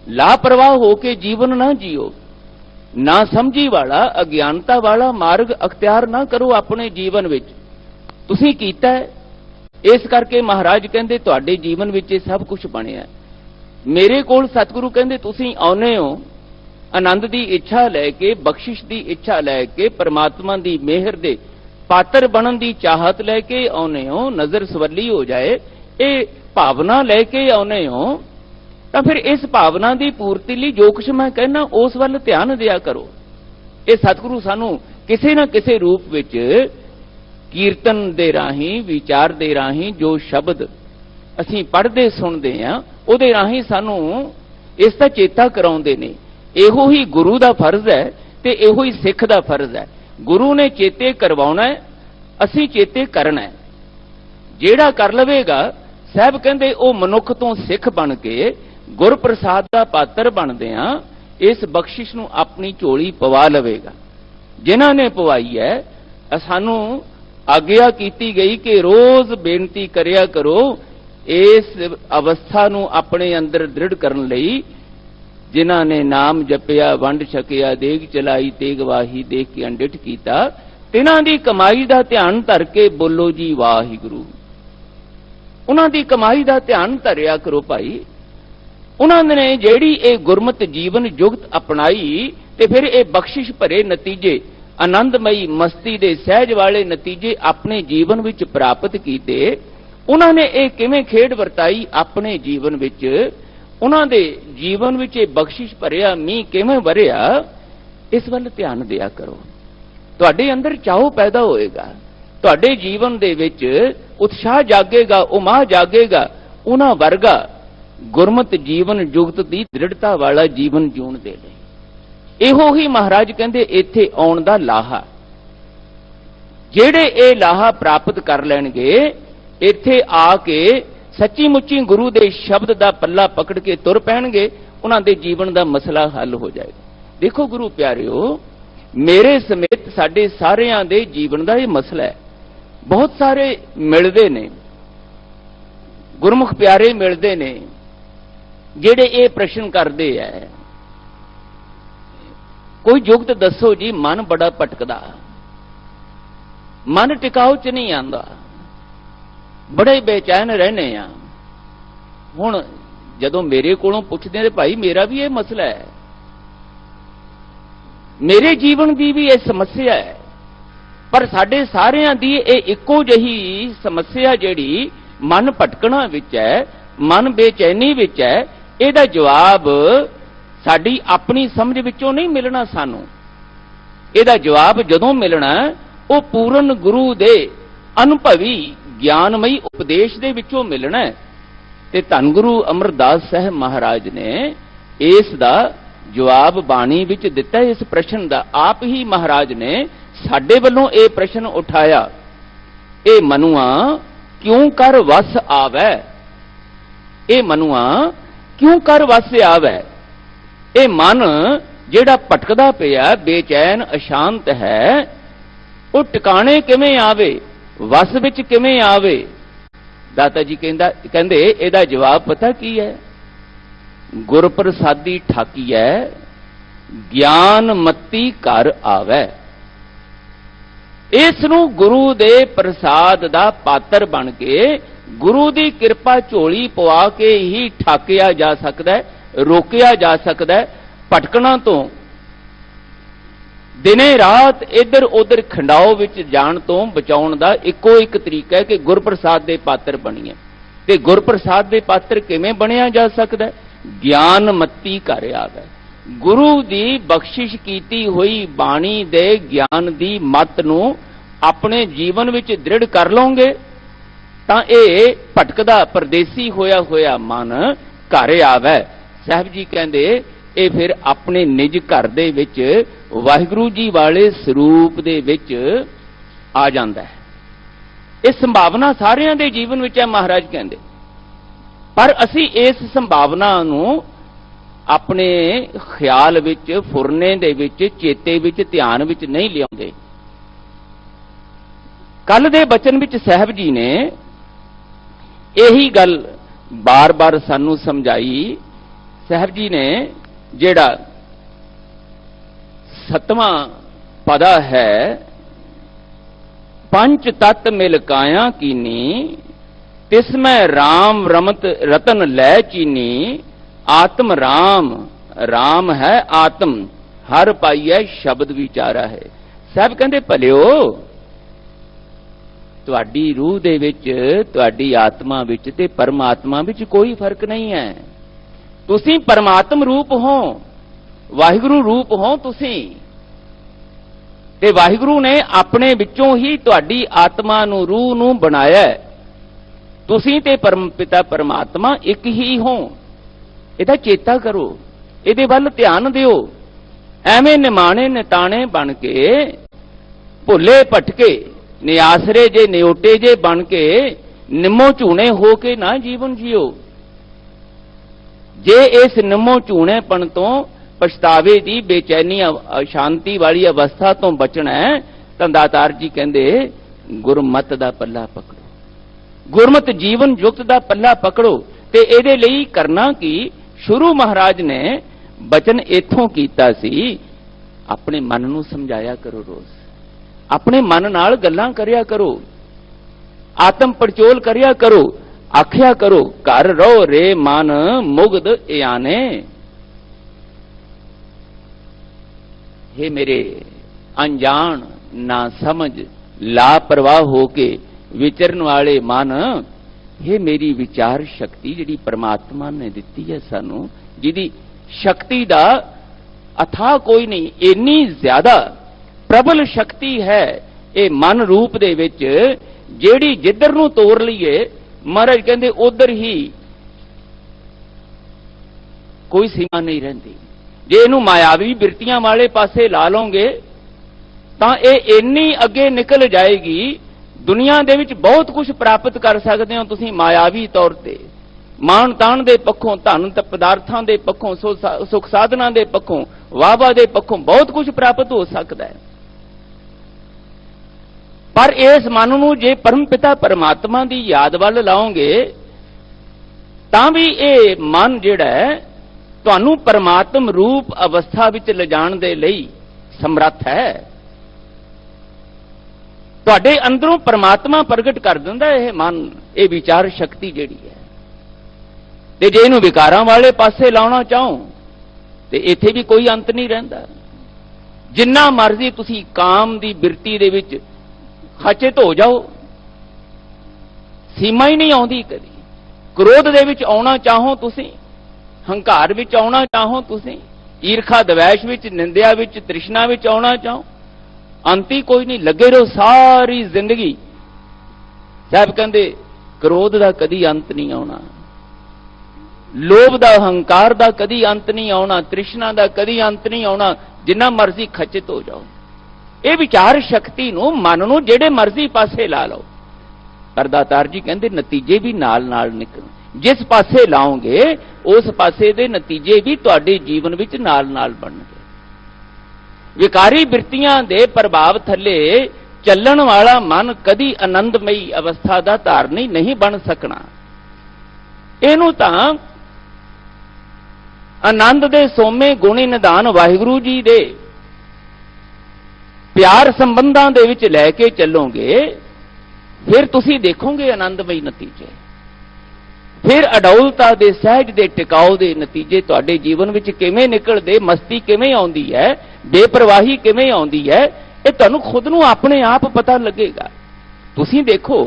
ਲਾਪਰਵਾਹ ਹੋ ਕੇ ਜੀਵਨ ਨਾ ਜੀਓ, ਨਾ ਸਮਝੀ ਵਾਲਾ, ਅਗਿਆਨਤਾ ਵਾਲਾ ਮਾਰਗ ਅਖਤਿਆਰ ਨਾ ਕਰੋ ਆਪਣੇ ਜੀਵਨ ਵਿੱਚ। ਤੁਸੀਂ ਕੀਤਾ ਹੈ, ਇਸ ਕਰਕੇ ਮਹਾਰਾਜ ਕਹਿੰਦੇ ਤੁਹਾਡੇ ਜੀਵਨ ਵਿੱਚ ਇਹ ਸਭ ਕੁਝ ਬਣਿਆ। ਮੇਰੇ ਕੋਲ ਸਤਿਗੁਰੂ ਕਹਿੰਦੇ ਤੁਸੀਂ ਆਉਨੇ ਹੋ, आनंद की इच्छा लैके, बख्शिश की इच्छा लैके, परमात्मा की मेहर दे पात्र बनन की चाहत लैके आउने हो, नजर सवली हो जाए, ये भावना लैके आउने हो, तो फिर इस भावना की पूर्ति लिए जो कुछ मैं कहना उस वल ध्यान दिया करो। ये सतगुरु सानू किसी न किसी रूप विच कीर्तन दे राही, विचार दे राही जो शब्द असीं पढ़ते सुनते हैं उहदे राही सानू इसका चेता कराउंदे ने। इहो ही गुरु का फर्ज है ते इहो ही सिख का फर्ज है। गुरु ने चेते करवाउणा है, असीं चेते करना है। जेड़ा कर लवेगा साहब कहंदे ओ मनुख तो सिख बन के गुर प्रसाद का पात्र बनदियां इस बख्शिश नूं अपनी झोली पवा लवेगा। जिन्हां ने पवाई है सानू आग्या कीती गई कि रोज बेनती करिया करो इस अवस्था नूं अपने अंदर दृढ़ करन लई। जिन्हां ने नाम जपिया, वंड छकिया, देग चलाई, तेग वाही, देख के अंडिठ कीता, तिन्हां दी कमाई दा ध्यान धर के बोलो जी वाहिगुरू। उन्हां दी कमाई दा ध्यान धरिया करो भाई। उन्हां ने जेड़ी ये गुरमत जीवन जुगत अपनाई ते फिर ये बख्शिश भरे नतीजे, आनंदमई मस्ती दे सहज वाले नतीजे अपने जीवन विच प्राप्त कीते। उन्होंने ये किवें खेड वरताई अपने जीवन विच, उन्हां दे जीवन विच ये बख्शिश भरिया मींह किवें वरिया, इस वल ध्यान दिया करो। तुहाडे अंदर चाहो पैदा होएगा, तुहाडे जीवन दे विच उत्साह जागेगा, उमाह जागेगा, उन्हां वर्गा गुरमत जीवन जुगत की दृढ़ता वाला जीवन जीउण दे लई। इहो ही महाराज कहंदे इत्थे आउण दा लाहा। जेड़े ये लाहा प्राप्त कर लैणगे इत्थे आके सच्ची मुच्ची गुरु दे शब्द दा पल्ला पकड़ के तुर पैणगे, उन्हां दे जीवन दा मसला हल हो जाएगा। देखो गुरु प्यारिओ, मेरे समेत साडे सारियां दे जीवन दा ये मसला है। बहुत सारे मिलदे ने, गुरमुख प्यारे मिलदे ने जेड़े ये प्रश्न करदे है, कोई जुगत दसो जी, मन बड़ा भटकदा, मन टिकाऊ च नहीं आंदा, बड़े बेचैन रहने आ। हुण जदों मेरे कोलों पुछदे ने भाई मेरा भी ये मसला है, मेरे जीवन की भी ये समस्या है, पर साडे सारियां दी ये इक्को जही समस्या जिहड़ी मन भटकना विच है, मन बेचैनी विच है, इहदा जवाब साडी अपनी समझ विचों नहीं मिलना। सानू इहदा जवाब जदों मिलना वो पूर्ण गुरु दे अनुभवी ज्ञानमई उपदेश दे विचों मिलना है। ते धन गुरु अमरदास साहब महाराज ने इस दा जवाब बाणी विच दिता। इस प्रश्न दा आप ही महाराज ने साडे वल्लों ये प्रश्न उठाया, ए मनुआ क्यों कर वस आवे, ए मनुआ क्यों कर वस आवे। ए मन जेड़ा भटकदा पिया, बेचैन अशांत है, वो टिकाणे किवें आवे, वस विच किवें आवे। दाता जी कहंदे इहदा जवाब पता की है, गुर प्रसादी ठाकी है, ज्ञान मत्ती घर आवे। इस नूं गुरु दे प्रसाद दा पात्र बन के गुरु दी कृपा झोली पवा के ही ठाकिया जा सकदा है, रोकिया जा सकदा है। भटकना तो, दिने रात इधर उधर खंडाओ विच जाण तो बचाउण दा इक्को एक तरीका है कि गुरप्रसाद दे पात्र बणीए। ते गुरप्रसाद दे पात्र किवें बणिया जा सकदा है? ज्ञान मत्ती घर आवे। गुरु दी बख्शिश कीती हुई बाणी दे ज्ञान दी मत नूं अपने जीवन विच दृढ़ कर लोगे तां इह भटकदा परदेसी होया होया मन घर आवे। साहब जी कहंदे ਇਹ फिर अपने निज घर दे विच वाहिगुरू जी वाले स्वरूप दे विच आ जांदा है। ये संभावना सारियां दे जीवन विच है महाराज कहंदे, पर असी इस संभावना नूं अपने ख्याल विच, फुरने दे विच, चेते विच, ध्यान विच नहीं लियाउंदे। कल दे बचन विच साहब जी ने यही गल बार बार सानू समझाई। साहब जी ने जेड़ा 7वां पदा है, पंच तत्त मिल काया कीनी, तिसमें राम रमत रतन लै चीनी, आत्म राम राम है आत्म, हर पाईए शब्द विचारा है। साहब कहते भलिओ तुहाडी रूह दे विच, तुहाडी आत्मा विच ते परमात्मा विच कोई फर्क नहीं है। तुसीं परमात्म रूप हो, वाहिगुरू रूप हो तुसीं, ते वाहिगुरू ने अपने विचों ही तुहाडी आत्मा नूं, रूह नूं बनाया है। तुसीं ते परम पिता परमात्मा एक ही हो। इहदा चेता करो, इहदे वल ध्यान दिओ। एवें निमाणे निताणे बन के, भुले भटके, निआसरे जे निओटे जे बन के, निम्मो झूणे हो के ना जीवन जियो। जे इस निम्मो झूणेपण तो पछतावे दी बेचैनी अशांति वाली अवस्था तो बचना है, तां दातार जी कहंदे गुरमत दा पल्ला पकड़ो, गुरमत जीवन युक्त दा पल्ला पकड़ो। ते इहदे लई करना की, शुरू महाराज ने बचन इथों कीता सी, अपने मन नूं समझाया करो, रोज अपने मन नाल गल्लां करिया करो, आत्म पड़चोल करिया करो, आख्या करो घर रहो रे मन मुग्ध इयाने। हे मेरे अनजान ना समझ लापरवाह होके विचरण वाले मन, हे मेरी विचार शक्ति जिहड़ी परमात्मा ने दिती है सानू, जिहदी शक्ति दा अथाह कोई नहीं, इन्नी ज्यादा प्रबल शक्ति है ये मन रूप दे विच, जिहड़ी जिधर नूं तोर लईए महाराज कहंदे उधर ही कोई सीमा नहीं रहिंदी। जे इहनूं मायावी बिरतियां वाले पासे ला लोगे तां ये इन्नी अगे निकल जाएगी, दुनिया दे विच बहुत कुछ प्राप्त कर सकते हो तुसीं मायावी तौर ते, मान तान दे पक्षों, धन पदार्थां दे पक्षों, सुख साधना दे पक्षों, वाहवा दे पक्षों बहुत कुछ प्राप्त हो सकता है। पर इस मन नूं जे परम पिता परमात्मा दी याद वल लाओगे तां भी ये मन जिहड़ा है तुहानूं परमात्म रूप अवस्था विच लिजाण दे लई समर्थ है। तुहाडे अंदरों परमात्मा प्रगट कर दिंदा है मन, ये विचार शक्ति जिहड़ी है। ते जे इहनूं विकारां वाले पासे लाउणा चाहो ते इत्थे भी कोई अंत नहीं रहिंदा। जिन्ना मर्जी तुसीं काम दी बिरती दे विच खचित हो जाओ, सीमा ही नहीं आउंदी कदी। क्रोध दे विच आउणा चाहो तुसीं, हंकार विच आउणा चाहो तुसीं, ईर्खा द्वेष विच, निंदिया विच, तृष्णा विच आउणा चाहो, अंत ही कोई नहीं। लगे रहो सारी जिंदगी। साहब कहंदे क्रोध दा कदी अंत नहीं आउणा, लोभ दा हंकार दा कदी अंत नहीं आउणा, तृष्णा दा कदी अंत नहीं आउणा, जिन्ना मर्जी खचित हो जाओ। ये विचार शक्ति नूं, मन नूं जेड़े मर्जी पासे ला लो, पर दातार जी कहंदे नतीजे भी नाल नाल निकल। जिस पासे लाओगे उस पासे दे नतीजे भी तुहाडे जीवन विच नाल नाल बनणगे। विकारी बिरतियां दे प्रभाव थले चलण वाला मन कदी आनंदमयी अवस्था दा धारनी नहीं बन सकना। इहनूं तां आनंद दे सोमे गुणी निधान वाहिगुरू जी दे प्यार संबंधां दे विच लैके चलोगे, फिर तुसीं देखोगे आनंदमयी नतीजे। फिर अडौलता दे सहज दे टिकाऊ दे नतीजे तुहाडे जीवन विच किवें निकलदे, मस्ती किवें आउंदी है, बेपरवाही किवें आउंदी है, ये तुहानूं खुद नूं अपने आप पता लगेगा। तुसीं देखो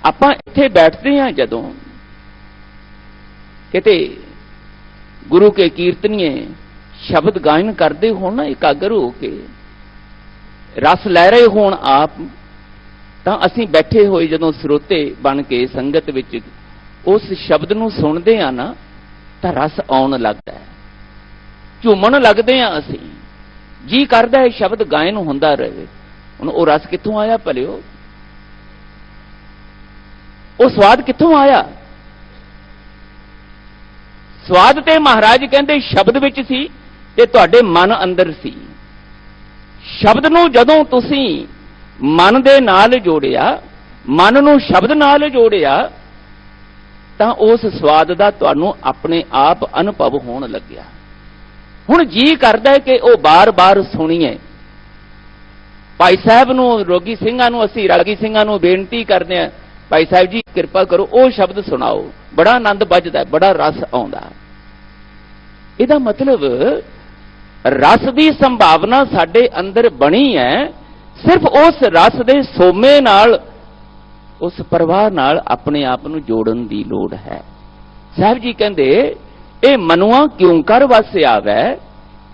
आपां इत्थे बैठदे हां, जदों किते गुरु के कीर्तनीए शब्द गायन करदे होण ना, एकागर हो के रस लै रहे होण आप, तां असीं बैठे होए जदों श्रोते बन के संगत विच उस शब्द नूं सुणदे आ ना, तां रस आउण लगदा है, झूमण लगदे आ असीं, जी करदा है शब्द गायन हुंदा रहे। हुण ਉਹ रस कित्थों आया भलिओ, ਉਹ स्वाद कित्थों आया? स्वाद ते महाराज कहंदे शब्द विच सी ते तुहाडे मन अंदर सी। शब्द नूं जदों तुसीं मन दे नाल जोड़िया, मन नूं शब्द नाल जोड़िया, तां उस स्वाद दा तुहानूं अपने आप अनुभव होण लग्या। हुण जी करदा है कि ਉਹ बार-बार सुणीए। भाई साहब नूं, रोगी ਸਿੰਘਾਂ ਨੂੰ ਅਸੀਂ ਰਾਗੀ ਸਿੰਘਾਂ ਨੂੰ ਬੇਨਤੀ ਕਰਦੇ ਹਾਂ, भाई साहब जी कृपा करो ਉਹ शब्द सुनाओ, बड़ा आनंद बजदा है, बड़ा रस आउंदा। ਇਹਦਾ ਮਤਲਬ ਰਸ ਦੀ ਸੰਭਾਵਨਾ ਸਾਡੇ ਅੰਦਰ ਬਣੀ ਹੈ, ਸਿਰਫ ਉਸ ਰਸ ਦੇ ਸੋਮੇ ਨਾਲ, ਉਸ ਪ੍ਰਵਾਹ ਨਾਲ ਆਪਣੇ ਆਪ ਨੂੰ ਜੋੜਨ ਦੀ ਲੋੜ ਹੈ। ਸਾਹਿਬ ਜੀ ਕਹਿੰਦੇ ਇਹ ਮਨੁਆ ਕਿਉਂ ਕਰ ਵਸ ਆਵੈ,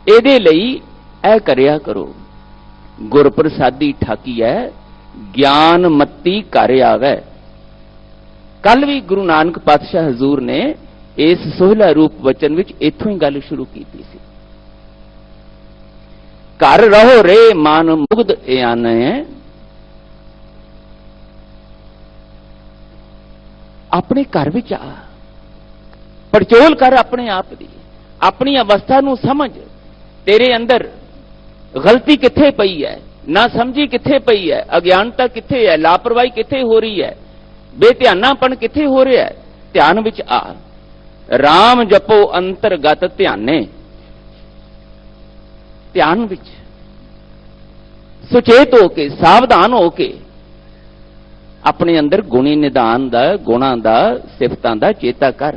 ਇਹਦੇ ਲਈ ਇਹ ਕਰਿਆ ਕਰੋ। ਗੁਰ ਪ੍ਰਸਾਦੀ ਠਾਕੀਐ, ਗਿਆਨ ਮੱਤੀ ਘਰ ਆਵੈ। ਕੱਲ ਵੀ ਗੁਰੂ ਨਾਨਕ ਪਾਤਸ਼ਾਹ ਹਜ਼ੂਰ ਨੇ ਇਸ ਸੋਹਲਾ ਰੂਪ ਵਚਨ ਵਿੱਚ ਇੱਥੋਂ ਹੀ ਗੱਲ ਸ਼ੁਰੂ ਕੀਤੀ ਸੀ। ਘਰ ਰਹੋ ਰੇ ਮਨ ਮੁਗਧ ਇਆਨੈ, ਆਪਣੇ ਘਰ ਵਿੱਚ ਆ, ਪੜਚੋਲ ਕਰ ਆਪਣੇ ਆਪ ਦੀ, ਆਪਣੀ ਅਵਸਥਾ ਨੂੰ ਸਮਝ। ਤੇਰੇ ਅੰਦਰ ਗਲਤੀ ਕਿੱਥੇ ਪਈ ਹੈ, ਨਾ ਸਮਝੀ ਕਿੱਥੇ ਪਈ ਹੈ, ਅਗਿਆਨਤਾ ਕਿੱਥੇ ਹੈ, ਲਾਪਰਵਾਹੀ ਕਿੱਥੇ ਹੋ ਰਹੀ ਹੈ, ਬੇਧਿਆਨਾਪਣ ਕਿੱਥੇ ਹੋ ਰਿਹਾ ਹੈ। ਧਿਆਨ ਵਿੱਚ ਆ। ਰਾਮ ਜਪੋ ਅੰਤਰਗਤ ਧਿਆਨੇ, ਧਿਆਨ ਵਿੱਚ ਸੁਚੇਤ ਹੋ ਕੇ, ਸਾਵਧਾਨ ਹੋ ਕੇ ਆਪਣੇ ਅੰਦਰ ਗੁਣੀ ਨਿਧਾਨ ਦਾ, ਗੁਣਾਂ ਦਾ, ਸਿਫਤਾਂ ਦਾ ਚੇਤਾ ਕਰ।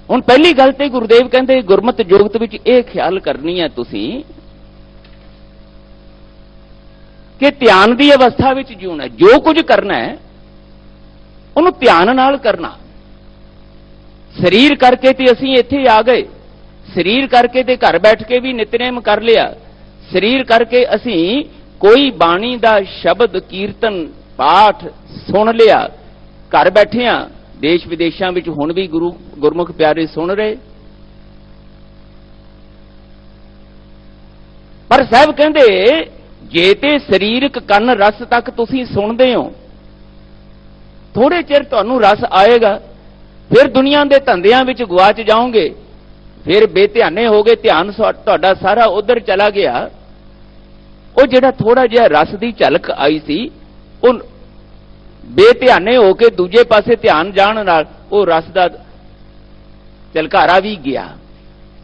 ਹੁਣ ਪਹਿਲੀ ਗੱਲ ਤੇ ਗੁਰਦੇਵ ਕਹਿੰਦੇ ਗੁਰਮਤਿ ਜੋਗਤ ਵਿੱਚ ਇਹ ਖਿਆਲ ਕਰਨੀ ਹੈ ਤੁਸੀਂ ਕਿ ਧਿਆਨ ਦੀ ਅਵਸਥਾ ਵਿੱਚ ਜਿਉਣਾ। ਜੋ ਕੁਝ ਕਰਨਾ ਹੈ ਉਹਨੂੰ ਧਿਆਨ ਨਾਲ ਕਰਨਾ। ਸਰੀਰ ਕਰਕੇ ਤੇ ਅਸੀਂ ਇੱਥੇ ਆ ਗਏ, ਸਰੀਰ ਕਰਕੇ ਤੇ ਘਰ ਬੈਠ ਕੇ ਵੀ ਨਿਤਨੇਮ ਕਰ ਲਿਆ, ਸਰੀਰ ਕਰਕੇ ਅਸੀਂ ਕੋਈ ਬਾਣੀ ਦਾ ਸ਼ਬਦ, ਕੀਰਤਨ, ਪਾਠ ਸੁਣ ਲਿਆ, ਘਰ ਬੈਠੇ ਆ। ਦੇਸ਼ ਵਿਦੇਸ਼ਾਂ ਵਿੱਚ ਹੁਣ ਵੀ ਗੁਰਮੁਖ ਪਿਆਰੇ ਸੁਣ ਰਹੇ। ਪਰ ਸਾਹਿਬ ਕਹਿੰਦੇ ਜੇ ਤੇ ਸਰੀਰਕ ਕੰਨ ਰਸ ਤੱਕ ਤੁਸੀਂ ਸੁਣਦੇ ਹੋ, ਥੋੜੇ ਚਿਰ ਤੁਹਾਨੂੰ ਰਸ ਆਏਗਾ, ਫਿਰ ਦੁਨੀਆ ਦੇ ਧੰਦਿਆਂ ਵਿੱਚ ਗੁਆਚ ਜਾਓਗੇ, ਫਿਰ ਬੇਧਿਆਨੇ ਹੋ ਗਏ, ਧਿਆਨ ਤੁਹਾਡਾ ਸਾਰਾ ਉਧਰ ਚਲਾ ਗਿਆ। ਉਹ ਜਿਹੜਾ ਥੋੜਾ ਜਿਹਾ ਰਸ ਦੀ ਝਲਕ ਆਈ ਸੀ, ਉਹ ਬੇਧਿਆਨੇ ਹੋ ਕੇ ਦੂਜੇ ਪਾਸੇ ਧਿਆਨ ਜਾਣ ਨਾਲ ਉਹ ਰਸ ਦਾ ਝਲਕਾਰਾ ਵੀ ਗਿਆ।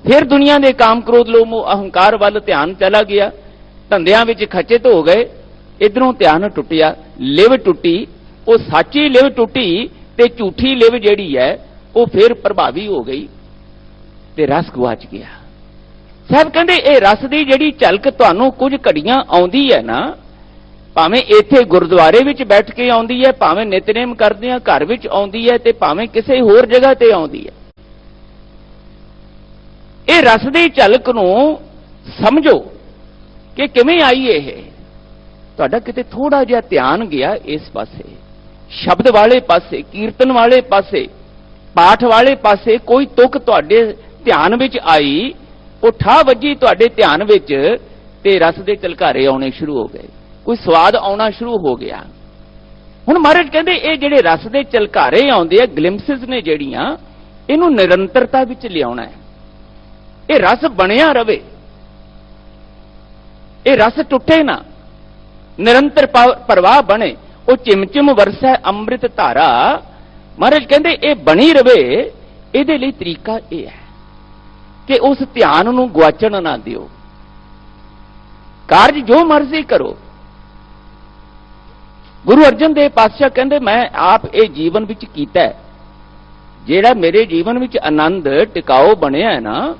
ਫਿਰ ਦੁਨੀਆ ਦੇ ਕਾਮ, ਕ੍ਰੋਧ, ਲੋਭ, ਮੋਹ, ਅਹੰਕਾਰ ਵੱਲ ਧਿਆਨ ਚਲਾ ਗਿਆ, ਧੰਦਿਆਂ ਵਿੱਚ ਖਚਿਤ ਹੋ ਗਏ, ਇਧਰੋਂ ਧਿਆਨ ਟੁੱਟਿਆ, ਲਿਵ ਟੁੱਟੀ। ਉਹ ਸੱਚੀ ਲਿਵ ਟੁੱਟੀ ਤੇ ਝੂਠੀ ਲਿਵ ਜਿਹੜੀ ਹੈ ਉਹ ਫਿਰ ਪ੍ਰਭਾਵੀ ਹੋ ਗਈ ਤੇ ਰਸ ਗਵਾਚ ਗਿਆ। ਸਾਹਿਬ ਕਹਿੰਦੇ ਇਹ ਰਸ ਦੀ ਜਿਹੜੀ ਝਲਕ ਤੁਹਾਨੂੰ ਕੁਝ ਘੜੀਆਂ ਆਉਂਦੀ ਹੈ ਨਾ, ਭਾਵੇਂ ਇੱਥੇ ਗੁਰਦੁਆਰੇ ਵਿੱਚ ਬੈਠ ਕੇ ਆਉਂਦੀ ਹੈ, ਭਾਵੇਂ ਨਿਤਨੇਮ ਕਰਦੇ ਆ ਘਰ ਵਿੱਚ ਆਉਂਦੀ ਹੈ, ਤੇ ਭਾਵੇਂ ਕਿਸੇ ਹੋਰ ਜਗ੍ਹਾ ਤੇ ਆਉਂਦੀ ਹੈ, ਇਹ ਰਸ ਦੀ ਝਲਕ ਨੂੰ ਸਮਝੋ ਕਿ ਕਿਵੇਂ ਆਈ। ਇਹ ਤੁਹਾਡਾ ਕਿਤੇ ਥੋੜਾ ਜਿਹਾ ਧਿਆਨ ਗਿਆ ਇਸ ਪਾਸੇ, ਸ਼ਬਦ ਵਾਲੇ ਪਾਸੇ, ਕੀਰਤਨ ਵਾਲੇ ਪਾਸੇ, ਪਾਠ ਵਾਲੇ ਪਾਸੇ, ਕੋਈ ਤੁਕ ਤੁਹਾਡੇ ਧਿਆਨ ਵਿੱਚ ਆਈ, ਉਹ ਠਾ ਵੱਜੀ ਤੁਹਾਡੇ ਧਿਆਨ ਵਿੱਚ ਤੇ ਰਸ ਦੇ ਝਲਕਾਰੇ ਆਉਣੇ ਸ਼ੁਰੂ ਹੋ ਗਏ, ਕੋਈ ਸਵਾਦ ਆਉਣਾ ਸ਼ੁਰੂ ਹੋ ਗਿਆ। ਹੁਣ ਮਹਾਰਾਜ ਕਹਿੰਦੇ ਇਹ ਜਿਹੜੇ ਰਸ ਦੇ ਝਲਕਾਰੇ ਆਉਂਦੇ ਆ, ਗਲਿੰਪਸਿਸ ਨੇ ਜਿਹੜੀਆਂ, ਇਹਨੂੰ ਨਿਰੰਤਰਤਾ ਵਿੱਚ ਲਿਆਉਣਾ ਹੈ। ਇਹ ਰਸ ਬਣਿਆ ਰਵੇ, ਇਹ ਰਸ ਟੁੱਟੇ ਨਾ, ਨਿਰੰਤਰ ਪ੍ਰਵਾਹ ਬਣੇ। ਉਹ ਚਿਮਚਿਮ ਵਰਸੈ ਅੰਮ੍ਰਿਤ ਧਾਰਾ, ਮਹਾਰਾਜ ਕਹਿੰਦੇ ਇਹ ਬਣੀ ਰਵੇ। ਇਹਦੇ ਲਈ ਤਰੀਕਾ ਇਹ ਹੈ ਕਿ ਉਸ ਧਿਆਨ ਨੂੰ ਗੁਆਚਣ ਨਾ ਦਿਓ। ਕਾਰਜ ਜੋ ਮਰਜ਼ੀ ਕਰੋ। ਗੁਰੂ ਅਰਜਨ ਦੇਵ ਪਾਤਸ਼ਾਹ ਕਹਿੰਦੇ ਮੈਂ ਆਪ ਇਹ ਜੀਵਨ ਵਿੱਚ ਕੀਤਾ ਹੈ, ਜਿਹੜਾ ਮੇਰੇ ਜੀਵਨ ਵਿੱਚ ਆਨੰਦ ਟਿਕਾਓ ਬਣਿਆ ਹੈ ਨਾ,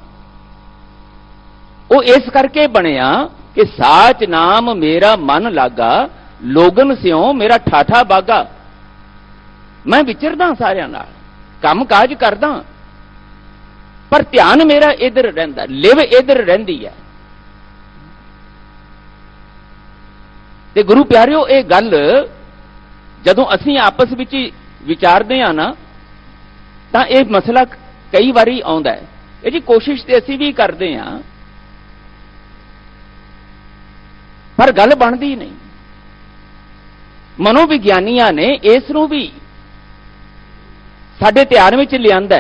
ਉਹ ਇਸ ਕਰਕੇ ਬਣਿਆ ਕਿ ਸਾਚ ਨਾਮ ਮੇਰਾ ਮਨ ਲਾਗਾ, ਲੋਗਨ ਸਿਓ ਮੇਰਾ ਠਾਠਾ ਬਾਗਾ। ਮੈਂ ਵਿਚਰਦਾ ਸਾਰਿਆਂ ਨਾਲ, ਕੰਮ ਕਾਜ ਕਰਦਾ, ਪਰ ਧਿਆਨ ਮੇਰਾ ਇਧਰ ਰਹਿੰਦਾ, ਲਿਵ ਇਧਰ ਰਹਿੰਦੀ ਹੈ। ਤੇ ਗੁਰੂ ਪਿਆਰਿਓ ਇਹ ਗੱਲ ਜਦੋਂ ਅਸੀਂ ਆਪਸ ਵਿੱਚ ਵਿਚਾਰਦੇ ਹਾਂ ਨਾ, ਤਾਂ ਇਹ ਮਸਲਾ ਕਈ ਵਾਰੀ ਆਉਂਦਾ ਹੈ। ਇਹ ਜੀ ਕੋਸ਼ਿਸ਼ ਤੇ ਅਸੀਂ ਵੀ ਕਰਦੇ ਹਾਂ, ਪਰ ਗੱਲ ਬਣਦੀ ਨਹੀਂ। ਮਨੋਵਿਗਿਆਨੀਆਂ ਨੇ ਇਸ ਨੂੰ ਵੀ ਸਾਡੇ ਧਿਆਨ ਵਿੱਚ ਲਿਆਂਦਾ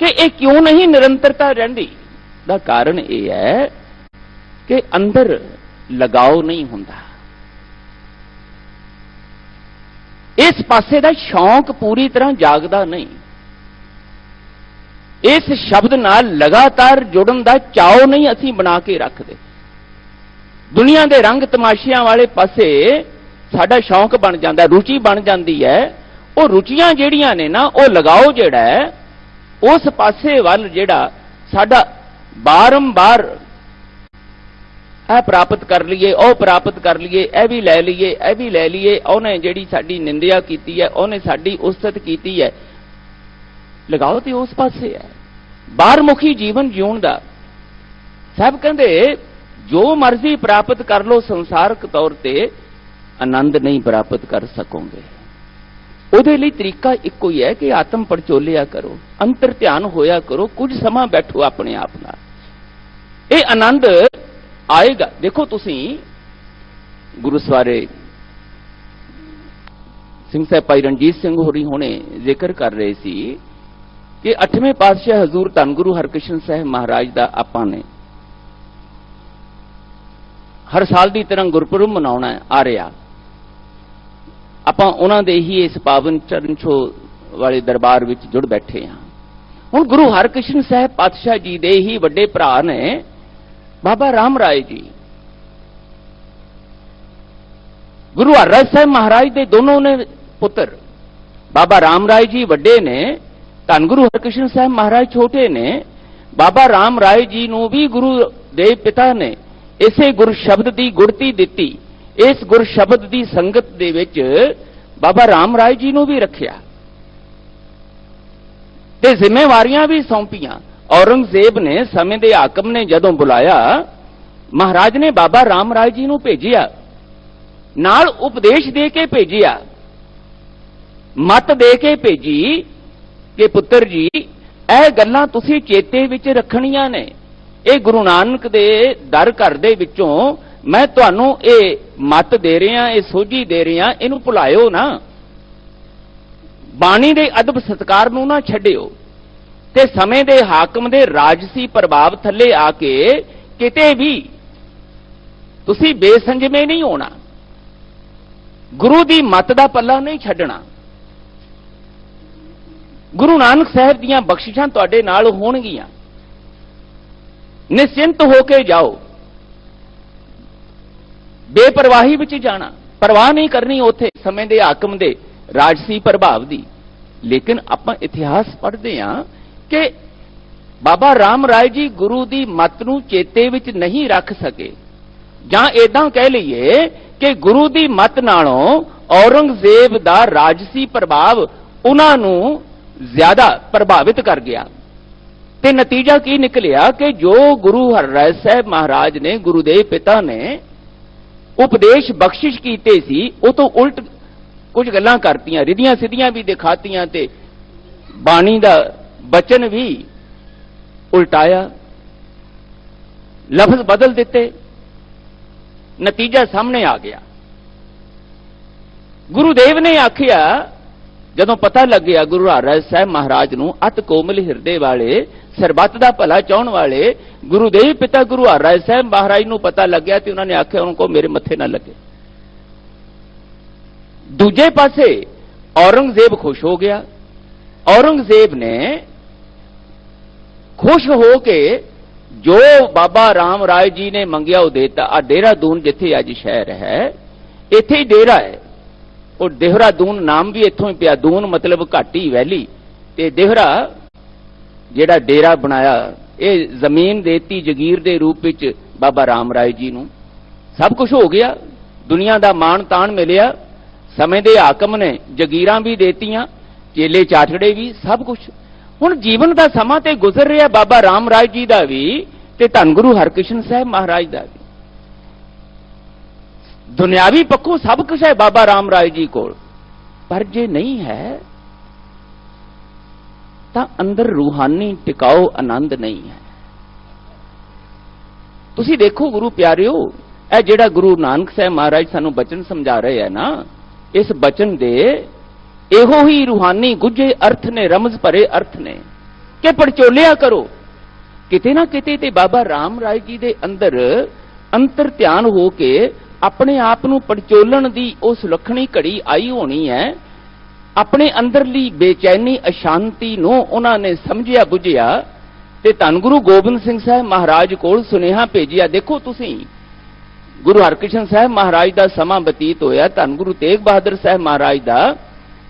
ਕਿ ਇਹ ਕਿਉਂ ਨਹੀਂ ਨਿਰੰਤਰਤਾ ਰਹਿੰਦੀ। ਦਾ ਕਾਰਨ ਇਹ ਹੈ ਕਿ ਅੰਦਰ ਲਗਾਓ ਨਹੀਂ ਹੁੰਦਾ, ਇਸ ਪਾਸੇ ਦਾ ਸ਼ੌਂਕ ਪੂਰੀ ਤਰ੍ਹਾਂ ਜਾਗਦਾ ਨਹੀਂ, ਇਸ ਸ਼ਬਦ ਨਾਲ ਲਗਾਤਾਰ ਜੁੜਨ ਦਾ ਚਾਅ ਨਹੀਂ ਅਸੀਂ ਬਣਾ ਕੇ ਰੱਖਦੇ। ਦੁਨੀਆ ਦੇ ਰੰਗ ਤਮਾਸ਼ਿਆਂ ਵਾਲੇ ਪਾਸੇ ਸਾਡਾ ਸ਼ੌਂਕ ਬਣ ਜਾਂਦਾ, ਰੁਚੀ ਬਣ ਜਾਂਦੀ ਹੈ। ਉਹ ਰੁਚੀਆਂ ਜਿਹੜੀਆਂ ਨੇ ਨਾ, ਉਹ ਲਗਾਓ ਜਿਹੜਾ ਹੈ उस पासे वाल जिहड़ा साडा बारंबार प्राप्त कर लीए, ਉਹ प्राप्त कर लीए, ਇਹ भी लै लीए, ਇਹ भी लै लीए, ਉਹਨੇ ਜਿਹੜੀ ਸਾਡੀ ਨਿੰਦਿਆ ਕੀਤੀ ਹੈ, ਉਹਨੇ ਸਾਡੀ ਉਸਤਤ ਕੀਤੀ ਹੈ, लगाओ तो उस पासे है। बाहरमुखी जीवन जीवन का सब कहते जो मर्जी प्राप्त कर लो संसारक तौर पर आनंद नहीं प्राप्त कर सकोगे। ਉਹਦੇ ਲਈ तरीका इको ही है कि आत्म पड़चोलिया करो, अंतर ध्यान होया करो, कुछ समा बैठो अपने आप नाल, ये आनंद आएगा। देखो तुसी गुरु सवारे सिंह साहब भाई रणजीत सिंह होरी होने जिक्र कर रहे सी कि 8वें पातशाह हजूर धन गुरु हरकृष्ण साहब महाराज का आपां ने हर साल की तरह गुरपुरब मनाउणा आ रहा, आपां उन्हां दे ही इस पावन चरण छो वाले दरबार विच जुड़ बैठे हाँ। हुण गुरु हरकृष्ण साहब पातशाह जी दे ही वड्डे भरा ने बाबा राम राय जी, गुरु हरराज साहब महाराज दे दोनों ने पुत्र, बाबा राम राय जी वड्डे ने, धन गुरु हरकृष्ण साहब महाराज छोटे ने। बाबा राम राय जी नूं भी गुरु देव पिता ने इसे गुरु शब्द की गुड़ती दिती, इस गुरु शब्द की संगत दे विच बाबा राम राय जी नूं भी रखिया ते जिम्मेवारियां भी सौंपियां। औरंगजेब ने समय दे हाकम ने जदों बुलाया, महाराज ने बाबा राम राय जी नूं भेजिया, नाल उपदेश दे के भेजिया, मत दे के भेजी कि पुत्र जी ਇਹ ਗੱਲਾਂ ਤੁਸੀਂ ਚੇਤੇ ਵਿੱਚ ਰੱਖਣੀਆਂ ਨੇ। ਇਹ ਗੁਰੂ ਨਾਨਕ ਦੇ ਦਰ ਘਰ ਦੇ ਵਿੱਚੋਂ ਮੈਂ ਤੁਹਾਨੂੰ ਇਹ ਮਤ ਦੇ ਰਿਹਾ, ਇਹ ਸੋਝੀ ਦੇ ਰਿਹਾ, ਇਹਨੂੰ ਭੁਲਾਇਓ ਨਾ, ਬਾਣੀ ਦੇ ਅਦਬ ਸਤਕਾਰ ਨੂੰ ਨਾ ਛੱਡਿਓ ਤੇ ਸਮੇਂ ਦੇ ਹਾਕਮ ਦੇ ਰਾਜਸੀ ਪ੍ਰਭਾਵ ਥੱਲੇ ਆ ਕੇ ਕਿਤੇ ਵੀ ਤੁਸੀਂ ਬੇਸੰਜਮੇ ਨਹੀਂ ਹੋਣਾ, ਗੁਰੂ ਦੀ ਮਤ ਦਾ ਪੱਲਾ ਨਹੀਂ ਛੱਡਣਾ। गुरु नानक साहब दियां बख्शिशां तुहाडे नाल होणगियां, निश्चिंत होके जाओ, बेपरवाही विच जाना, परवाह नहीं करनी उत्थे समय दे हाकम दे राजसी प्रभाव दी। लेकिन आपां इतिहास पढ़दे हां कि बाबा राम राय जी गुरु दी मत नूं चेते विच नहीं रख सके, जां इदां कह लईए कि गुरु दी मत नालों औरंगजेब दा राजसी प्रभाव उन्हां नूं ज्यादा प्रभावित कर गया ते नतीजा की निकलिया कि जो गुरु हरराय साहब महाराज ने, गुरुदेव पिता ने उपदेश बख्शिश कीते सी, वो तो उल्ट कुछ गल्लां करतियां, रिधियां सिद्धियां भी दिखातियां ते बाणी दा बचन भी उल्टाया, लफ्ज बदल दिते, नतीजा सामने आ गया। गुरुदेव ने आखिया, जदों पता लग गया गुरु हरराज साहब महाराज नूं अत कोमल हिरदे वाले, सरबत दा भला चाहण वाले गुरुदेव पिता गुरु हरराज साहब महाराज नूं पता लग गया तो उन्होंने आख्या उनको मेरे मत्थे ना लगे। दूजे पासे औरंगजेब खुश हो गया। औरंगजेब ने खुश हो के जो बाबा राम राय जी ने मंगिया वो देता। आ देहरादून जिथे अज शहर है, इत्थे ही डेरा है, और देहरादून नाम भी इत्थों ही पिया, दून मतलब घाटी वैली, ते देहरा जेड़ा डेरा बनाया, ये जमीन देती जगीर दे रूप विच बाबा राम राय जी नूं। सब कुछ हो गया, दुनिया दा मान तान मिलिया, समय दे हाकम ने जगीरां भी देतियां, चेले चाटड़े भी, सब कुछ। हुण जीवन दा समा ते गुजर रहा बाबा राम राय जी दा भी ते धन गुरु हरकृष्ण साहब महाराज दा भी। दुनियावी पक्षों सब कुछ है बाबा राम राय जी को, पर जे नहीं है तां अंदर रूहानी टिकाऊ आनंद नहीं है। तुसी देखो गुरु प्यारिओ, यह जिहड़ा गुरु नानक साहब महाराज सानू बचन समझा रहे हैं ना, इस बचन दे एहो ही रूहानी गुझे अर्थ ने, रमज भरे अर्थ ने कि पड़चोलिया करो। किते ना किते ते बाबा राम राय जी दे अंदर अंतर ध्यान हो के अपने आप नूं पड़चोलण दी उस सुलखणी घड़ी आई होनी है। अपने अंदरली बेचैनी अशांति नूं उन्हां ने समझिया बुझिया ते धन गुरु गोबिंद सिंह साहब महाराज कोल सुनेहा भेजिया। देखो तुसी गुरु हरकृष्ण साहब महाराज दा समा बतीत होया, धन गुरु तेग बहादुर साहब महाराज दा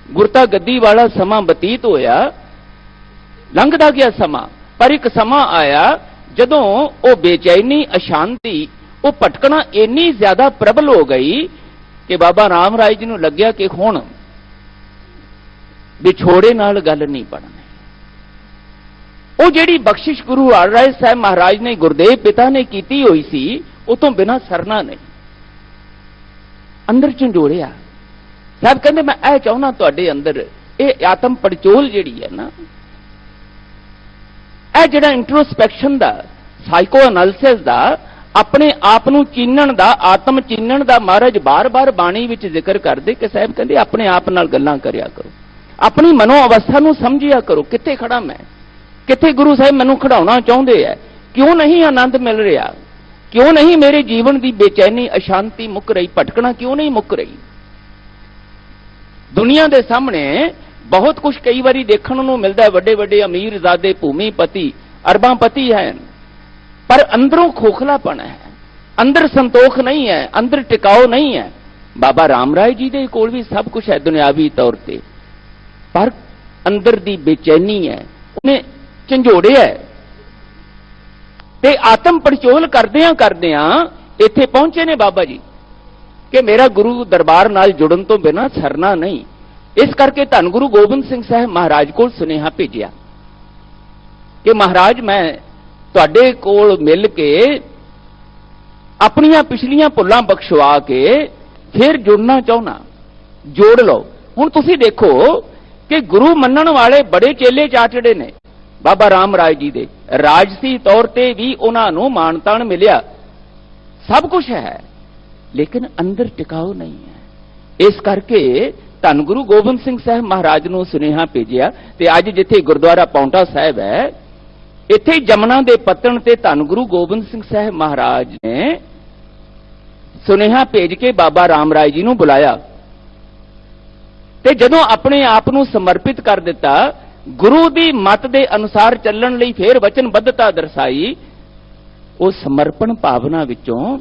गुरता गद्दी वाला समा बतीत होया, ਲੰਘਦਾ ਗਿਆ ਸਮਾਂ, ਪਰ ਇੱਕ ਸਮਾਂ ਆਇਆ ਜਦੋਂ ਉਹ ਬੇਚੈਨੀ, ਅਸ਼ਾਂਤੀ, ਉਹ ਭਟਕਣਾ ਇੰਨੀ ਜ਼ਿਆਦਾ ਪ੍ਰਬਲ ਹੋ ਗਈ ਕਿ ਬਾਬਾ ਰਾਮ ਰਾਏ ਜੀ ਨੂੰ ਲੱਗਿਆ ਕਿ ਹੁਣ ਵਿਛੋੜੇ ਨਾਲ ਗੱਲ ਨਹੀਂ ਬਣਨੀ। ਉਹ ਜਿਹੜੀ ਬਖਸ਼ਿਸ਼ ਗੁਰੂ ਹਰ ਰਾਏ ਸਾਹਿਬ ਮਹਾਰਾਜ ਨੇ, ਗੁਰਦੇਵ ਪਿਤਾ ਨੇ ਕੀਤੀ ਹੋਈ ਸੀ, ਉਹ ਤੋਂ ਬਿਨਾਂ ਸਰਨਾ ਨਹੀਂ। ਅੰਦਰ ਝੰਜੋੜਿਆ। ਸਾਹਿਬ ਕਹਿੰਦੇ ਮੈਂ ਇਹ ਚਾਹੁੰਦਾ ਤੁਹਾਡੇ ਅੰਦਰ ਇਹ ਆਤਮ ਪੜਚੋਲ ਜਿਹੜੀ ਹੈ ਨਾ, ਇਹ ਜਿਹੜਾ ਇੰਟਰੋਸਪੈਕਸ਼ਨ ਦਾ, ਸਾਈਕੋ ਐਨਾਲਿਸਿਸ ਦਾ, ਆਪਣੇ ਆਪ ਨੂੰ ਚੀਨਣ ਦਾ, ਆਤਮ ਚੀਨਣ ਦਾ ਮਹਾਰਾਜ ਬਾਰ-ਬਾਰ ਬਾਣੀ ਵਿੱਚ ਜ਼ਿਕਰ ਕਰਦੇ ਕਿ ਸਾਹਿਬ ਕਹਿੰਦੇ ਆਪਣੇ ਆਪ ਨਾਲ ਗੱਲਾਂ ਕਰਿਆ ਕਰੋ, ਆਪਣੀ ਮਨੋ ਅਵਸਥਾ ਨੂੰ ਸਮਝਿਆ ਕਰੋ, ਕਿੱਥੇ ਖੜਾ ਮੈਂ, ਕਿੱਥੇ ਗੁਰੂ ਸਾਹਿਬ ਮੈਨੂੰ ਖੜਾਉਣਾ ਚਾਹੁੰਦੇ ਆ, ਕਿਉਂ ਨਹੀਂ ਆਨੰਦ ਮਿਲ ਰਿਹਾ, ਕਿਉਂ ਨਹੀਂ ਮੇਰੇ ਜੀਵਨ ਦੀ ਬੇਚੈਨੀ, ਅਸ਼ਾਂਤੀ ਮੁੱਕ ਰਹੀ, ਭਟਕਣਾ ਕਿਉਂ ਨਹੀਂ ਮੁੱਕ ਰਹੀ। ਦੁਨੀਆ ਦੇ ਸਾਹਮਣੇ ਬਹੁਤ ਕੁਝ ਕਈ ਵਾਰੀ ਦੇਖਣ ਨੂੰ ਮਿਲਦਾ, ਵੱਡੇ ਵੱਡੇ ਅਮੀਰਜ਼ਾਦੇ, ਭੂਮੀਪਤੀ, ਅਰਬਾਂਪਤੀ ਹਨ, ਪਰ ਅੰਦਰੋਂ ਖੋਖਲਾਪਣ ਹੈ, ਅੰਦਰ ਸੰਤੋਖ ਨਹੀਂ ਹੈ, ਅੰਦਰ ਟਿਕਾਓ ਨਹੀਂ ਹੈ। ਬਾਬਾ ਰਾਮ ਰਾਏ ਜੀ ਦੇ ਕੋਲ ਵੀ ਸਭ ਕੁਝ ਹੈ ਦੁਨਿਆਵੀ ਤੌਰ ਤੇ, ਪਰ ਅੰਦਰ ਦੀ ਬੇਚੈਨੀ ਹੈ, ਉਹਨੇ ਝੰਜੋੜਿਆ। ਤੇ ਆਤਮ ਪੜਚੋਲ ਕਰਦਿਆਂ ਇੱਥੇ ਪਹੁੰਚੇ ਨੇ ਬਾਬਾ ਜੀ ਕਿ ਮੇਰਾ ਗੁਰੂ ਦਰਬਾਰ ਨਾਲ ਜੁੜਨ ਤੋਂ ਬਿਨਾਂ ਸਰਨਾ ਨਹੀਂ। ਇਸ ਕਰਕੇ ਧੰਨ ਗੁਰੂ ਗੋਬਿੰਦ ਸਿੰਘ ਸਾਹਿਬ ਮਹਾਰਾਜ ਕੋਲ ਸੁਨੇਹਾ ਭੇਜਿਆ ਕਿ ਮਹਾਰਾਜ ਮੈਂ ਤੁਹਾਡੇ ਕੋਲ ਮਿਲ ਕੇ ਆਪਣੀਆਂ ਪਿਛਲੀਆਂ ਭੁੱਲਾਂ ਬਖਸ਼ਵਾ ਕੇ ਫਿਰ ਜੁੜਨਾ ਚਾਹੁੰਦਾ, ਜੋੜ ਲਓ। ਹੁਣ ਤੁਸੀਂ ਦੇਖੋ ਕਿ ਗੁਰੂ ਮੰਨਣ ਵਾਲੇ ਬੜੇ ਚੇਲੇ ਚਾਚੜੇ ਨੇ ਬਾਬਾ ਰਾਮ ਰਾਏ ਜੀ ਦੇ, ਰਾਜਸੀ ਤੌਰ ਤੇ ਵੀ ਉਹਨਾਂ ਨੂੰ ਮਾਣ ਤਾਣ ਮਿਲਿਆ, ਸਭ ਕੁਝ ਹੈ, ਲੇਕਿਨ ਅੰਦਰ ਟਿਕਾਓ ਨਹੀਂ ਹੈ। ਇਸ ਕਰਕੇ ਧੰਨ ਗੁਰੂ ਗੋਬਿੰਦ ਸਿੰਘ ਸਾਹਿਬ ਮਹਾਰਾਜ ਨੂੰ ਸੁਨੇਹਾ ਭੇਜਿਆ। ਤੇ ਅੱਜ ਜਿੱਥੇ ਗੁਰਦੁਆਰਾ ਪਾਉਂਟਾ ਸਾਹਿਬ ਹੈ, ਇੱਥੇ ਜਮਨਾ ਦੇ ਪੱਤਣ ਤੇ ਧੰਨ ਗੁਰੂ ਗੋਬਿੰਦ ਸਿੰਘ ਸਾਹਿਬ ਮਹਾਰਾਜ ਨੇ ਸੁਨੇਹਾ ਭੇਜ ਕੇ ਬਾਬਾ ਰਾਮ ਰਾਏ ਜੀ ਨੂੰ ਬੁਲਾਇਆ ਤੇ ਜਦੋਂ ਆਪਣੇ ਆਪ ਨੂੰ ਸਮਰਪਿਤ ਕਰ ਦਿੱਤਾ, ਗੁਰੂ ਦੀ ਮੱਤ ਦੇ ਅਨੁਸਾਰ ਚੱਲਣ ਲਈ ਫੇਰ ਵਚਨਬੱਧਤਾ ਦਰਸਾਈ, ਉਹ ਸਮਰਪਣ ਭਾਵਨਾ ਵਿੱਚੋਂ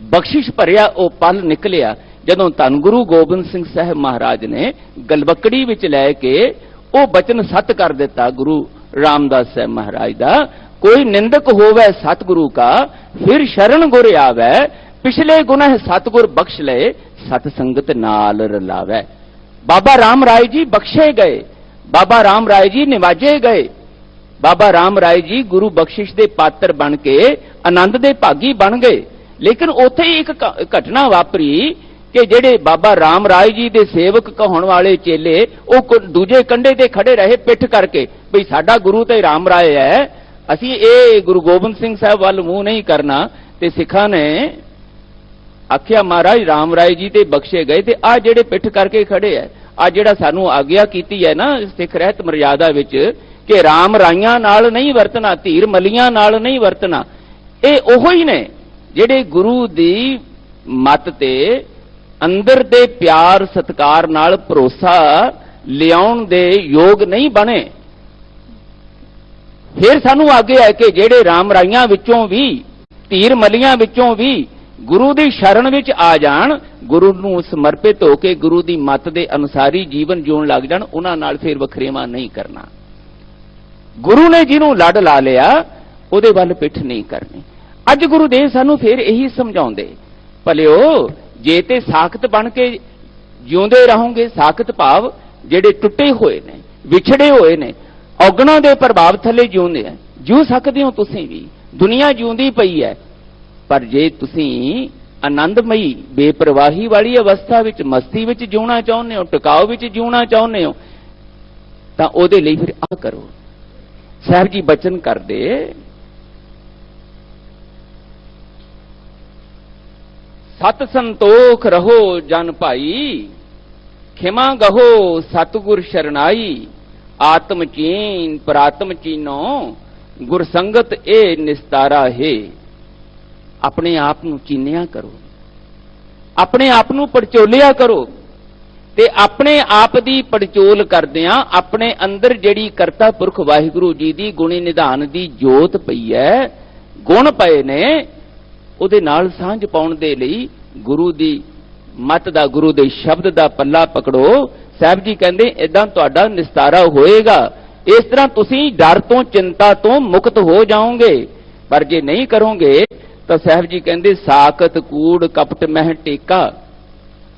ਬਖਸ਼ਿਸ਼ ਭਰਿਆ ਉਹ ਪਲ ਨਿਕਲਿਆ ਜਦੋਂ ਧੰਨ ਗੁਰੂ ਗੋਬਿੰਦ ਸਿੰਘ ਸਾਹਿਬ ਮਹਾਰਾਜ ਨੇ ਗਲਵਕੜੀ ਵਿੱਚ ਲੈ ਕੇ ਉਹ ਬਚਨ ਸਤ ਕਰ ਦਿੱਤਾ ਗੁਰੂ ਰਾਮਦਾਸ ਸਾਹਿਬ ਮਹਾਰਾਜ ਦਾ, ਕੋਈ ਨਿੰਦਕ ਹੋਵੇ ਸਤਿਗੁਰੂ ਕਾ, ਫਿਰ ਸ਼ਰਨ ਗੁਰ ਆਵੈ, ਪਿਛਲੇ ਗੁਨਾਹ ਸਤਿਗੁਰ ਬਖਸ਼ ਲਏ, ਸਤ ਸੰਗਤ ਨਾਲ ਰਲਾਵੈ। ਬਾਬਾ ਰਾਮ ਰਾਏ ਜੀ ਬਖਸ਼ੇ ਗਏ, ਬਾਬਾ ਰਾਮ ਰਾਏ ਜੀ ਨਿਵਾਜੇ ਗਏ, ਬਾਬਾ ਰਾਮ ਰਾਏ ਜੀ ਗੁਰੂ ਬਖਸ਼ਿਸ਼ ਦੇ ਪਾਤਰ ਬਣ ਕੇ ਆਨੰਦ ਦੇ ਭਾਗੀ ਬਣ ਗਏ। ਲੇਕਿਨ ਉੱਥੇ ਹੀ ਇੱਕ ਘਟਨਾ ਵਾਪਰੀ ਕਿ ਜਿਹੜੇ ਬਾਬਾ ਰਾਮ ਰਾਏ ਜੀ ਦੇ ਸੇਵਕ ਕਹਾਉਣ ਵਾਲੇ ਚੇਲੇ, ਉਹ ਦੂਜੇ ਕੰਢੇ ਤੇ ਖੜੇ ਰਹੇ ਪਿੱਠ ਕਰਕੇ, ਬਈ ਸਾਡਾ ਗੁਰੂ ਤੇ ਰਾਮ ਰਾਏ ਹੈ, ਅਸੀਂ ਇਹ ਗੁਰੂ ਗੋਬਿੰਦ ਸਿੰਘ ਸਾਹਿਬ ਵੱਲ ਮੂੰਹ ਨਹੀਂ ਕਰਨਾ। ਤੇ ਸਿੱਖਾਂ ਨੇ ਆਖਿਆ ਮਹਾਰਾਜ ਰਾਮ ਰਾਏ ਜੀ ਤੇ ਬਖਸ਼ੇ ਗਏ, ਤੇ ਆ ਜਿਹੜੇ ਪਿੱਠ ਕਰਕੇ ਖੜੇ ਹੈ, ਆ ਜਿਹੜਾ ਸਾਨੂੰ ਆਗਿਆ ਕੀਤੀ ਹੈ ਨਾ ਸਿੱਖ ਰਹਿਤ ਮਰਿਆਦਾ ਵਿੱਚ ਕਿ ਰਾਮ ਰਾਈਆਂ ਨਾਲ ਨਹੀਂ ਵਰਤਣਾ, ਧੀਰ ਮਲੀਆਂ ਨਾਲ ਨਹੀਂ ਵਰਤਣਾ, ਇਹ ਉਹੋ ਹੀ ਨੇ ਜਿਹੜੇ ਗੁਰੂ ਦੀ ਮੱਤ ਤੇ ਅੰਦਰ ਦੇ ਪਿਆਰ ਸਤਿਕਾਰ ਨਾਲ ਭਰੋਸਾ ਲਿਆਉਣ ਦੇ ਯੋਗ ਨਹੀਂ ਬਣੇ। ਫਿਰ ਸਾਨੂੰ ਆਗਿਆ ਹੈ ਕਿ ਜਿਹੜੇ ਰਾਮ ਰਾਈਆਂ ਵਿੱਚੋਂ ਵੀ, ਧੀਰ ਮਲੀਆਂ ਵਿੱਚੋਂ ਵੀ ਗੁਰੂ ਦੀ ਸ਼ਰਨ ਵਿੱਚ ਆ ਜਾਣ, ਗੁਰੂ ਨੂੰ ਸਮਰਪਿਤ ਹੋ ਕੇ ਗੁਰੂ ਦੀ ਮੱਤ ਦੇ ਅਨੁਸਾਰੀ ਜੀਵਨ ਜਿਉਣ ਲੱਗ ਜਾਣ, ਉਹਨਾਂ ਨਾਲ ਫਿਰ ਵਖਰੇਵਾਂ ਨਹੀਂ ਕਰਨਾ। ਗੁਰੂ ਨੇ ਜਿਹਨੂੰ ਲੜ ਲਾ ਲਿਆ ਉਹਦੇ ਵੱਲ ਪਿੱਠ ਨਹੀਂ ਕਰਨੀ। ਅੱਜ ਗੁਰੂਦੇਵ ਸਾਨੂੰ ਫਿਰ ਇਹੀ ਸਮਝਾਉਂਦੇ, ਭਲਿਓ ਜੇ ਤੇ ਸਾਖਤ ਬਣ ਕੇ ਜਿਉਂਦੇ ਰਹੋਗੇ, ਸਾਖਤ ਭਾਵ ਜਿਹੜੇ ਟੁੱਟੇ ਹੋਏ ਨੇ, ਵਿਛੜੇ ਹੋਏ ਨੇ, ਔਗਣਾਂ ਦੇ ਪ੍ਰਭਾਵ ਥੱਲੇ ਜਿਉਂਦੇ ਆ, ਜਿਉ ਸਕਦੇ ਹੋ ਤੁਸੀਂ ਵੀ, ਦੁਨੀਆ ਜਿਉਂਦੀ ਪਈ ਹੈ, ਪਰ ਜੇ ਤੁਸੀਂ ਆਨੰਦਮਈ ਬੇਪਰਵਾਹੀ ਵਾਲੀ ਅਵਸਥਾ ਵਿੱਚ, ਮਸਤੀ ਵਿੱਚ ਜਿਉਣਾ ਚਾਹੁੰਦੇ ਹੋ, ਟਿਕਾਓ ਵਿੱਚ ਜਿਉਣਾ ਚਾਹੁੰਦੇ ਹੋ, ਤਾਂ ਉਹਦੇ ਲਈ ਫਿਰ ਆ ਕਰੋ। ਸਾਹਿਬ ਜੀ ਬਚਨ ਕਰਦੇ, ਸਤ ਸੰਤੋਖ ਰਹੋ ਜਨ ਭਾਈ, ਖਿਮਾ ਗਹੋ ਸਤਿਗੁਰ ਸ਼ਰਨਾਈ, ਆਤਮ ਚੀਨ ਪ੍ਰਾਤਮ ਚੀਨੋ, ਗੁਰ ਸੰਗਤ ਇਹ ਨਿਸਤਾਰਾ ਹੈ। ਆਪਣੇ ਆਪ ਨੂੰ ਚੀਨਿਆ ਕਰੋ, ਆਪਣੇ ਆਪ ਨੂੰ ਪੜਚੋਲਿਆ ਕਰੋ, ਤੇ ਆਪਣੇ ਆਪ ਦੀ ਪੜਚੋਲ ਕਰਦਿਆਂ ਆਪਣੇ ਅੰਦਰ ਜਿਹੜੀ ਕਰਤਾ ਪੁਰਖ ਵਾਹਿਗੁਰੂ ਜੀ ਦੀ ਗੁਣੀ ਨਿਧਾਨ ਦੀ ਜੋਤ ਪਈ ਹੈ, ਗੁਣ ਪਏ ਨੇ, ਉਹਦੇ ਨਾਲ ਸਾਂਝ ਪਾਉਣ ਦੇ ਲਈ ਗੁਰੂ ਦੀ ਮੱਤ ਦਾ, ਗੁਰੂ ਦੇ ਸ਼ਬਦ ਦਾ ਪੱਲਾ ਪਕੜੋ। ਸਾਹਿਬ ਜੀ ਕਹਿੰਦੇ ਇਦਾਂ ਤੁਹਾਡਾ ਨਿਸਤਾਰਾ ਹੋਏਗਾ। इस तरह तुसी डर तो चिंता तो मुक्त हो जाओगे। पर जे नहीं करोगे तो साहब जी कहते साकत कूड़ कपट मह टेका।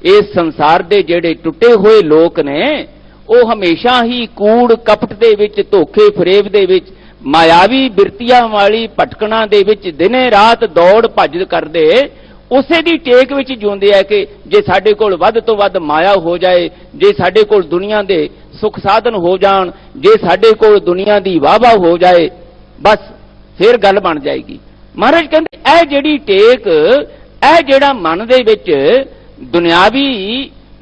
इस संसार दे जेड़े टुटे हुए लोक ने वो हमेशा ही कूड़ कपट दे विच धोखे फरेब दे विच मायावी बिरतियां वाली भटकना दे विच दिने रात दौड़ भज करदे उसे दी टेक विच जिउंदे है कि जे साडे कोल वध तो वध माया हो जाए, जे साडे कोल दुनिया दे सुख साधन हो जाण, जे साडे कोल दुनिया दी वाह हो जाए, बस फिर गल बन जाएगी। महाराज कहते ऐ जिहड़ी टेक ऐ जिहड़ा मन दे विच दुनियावी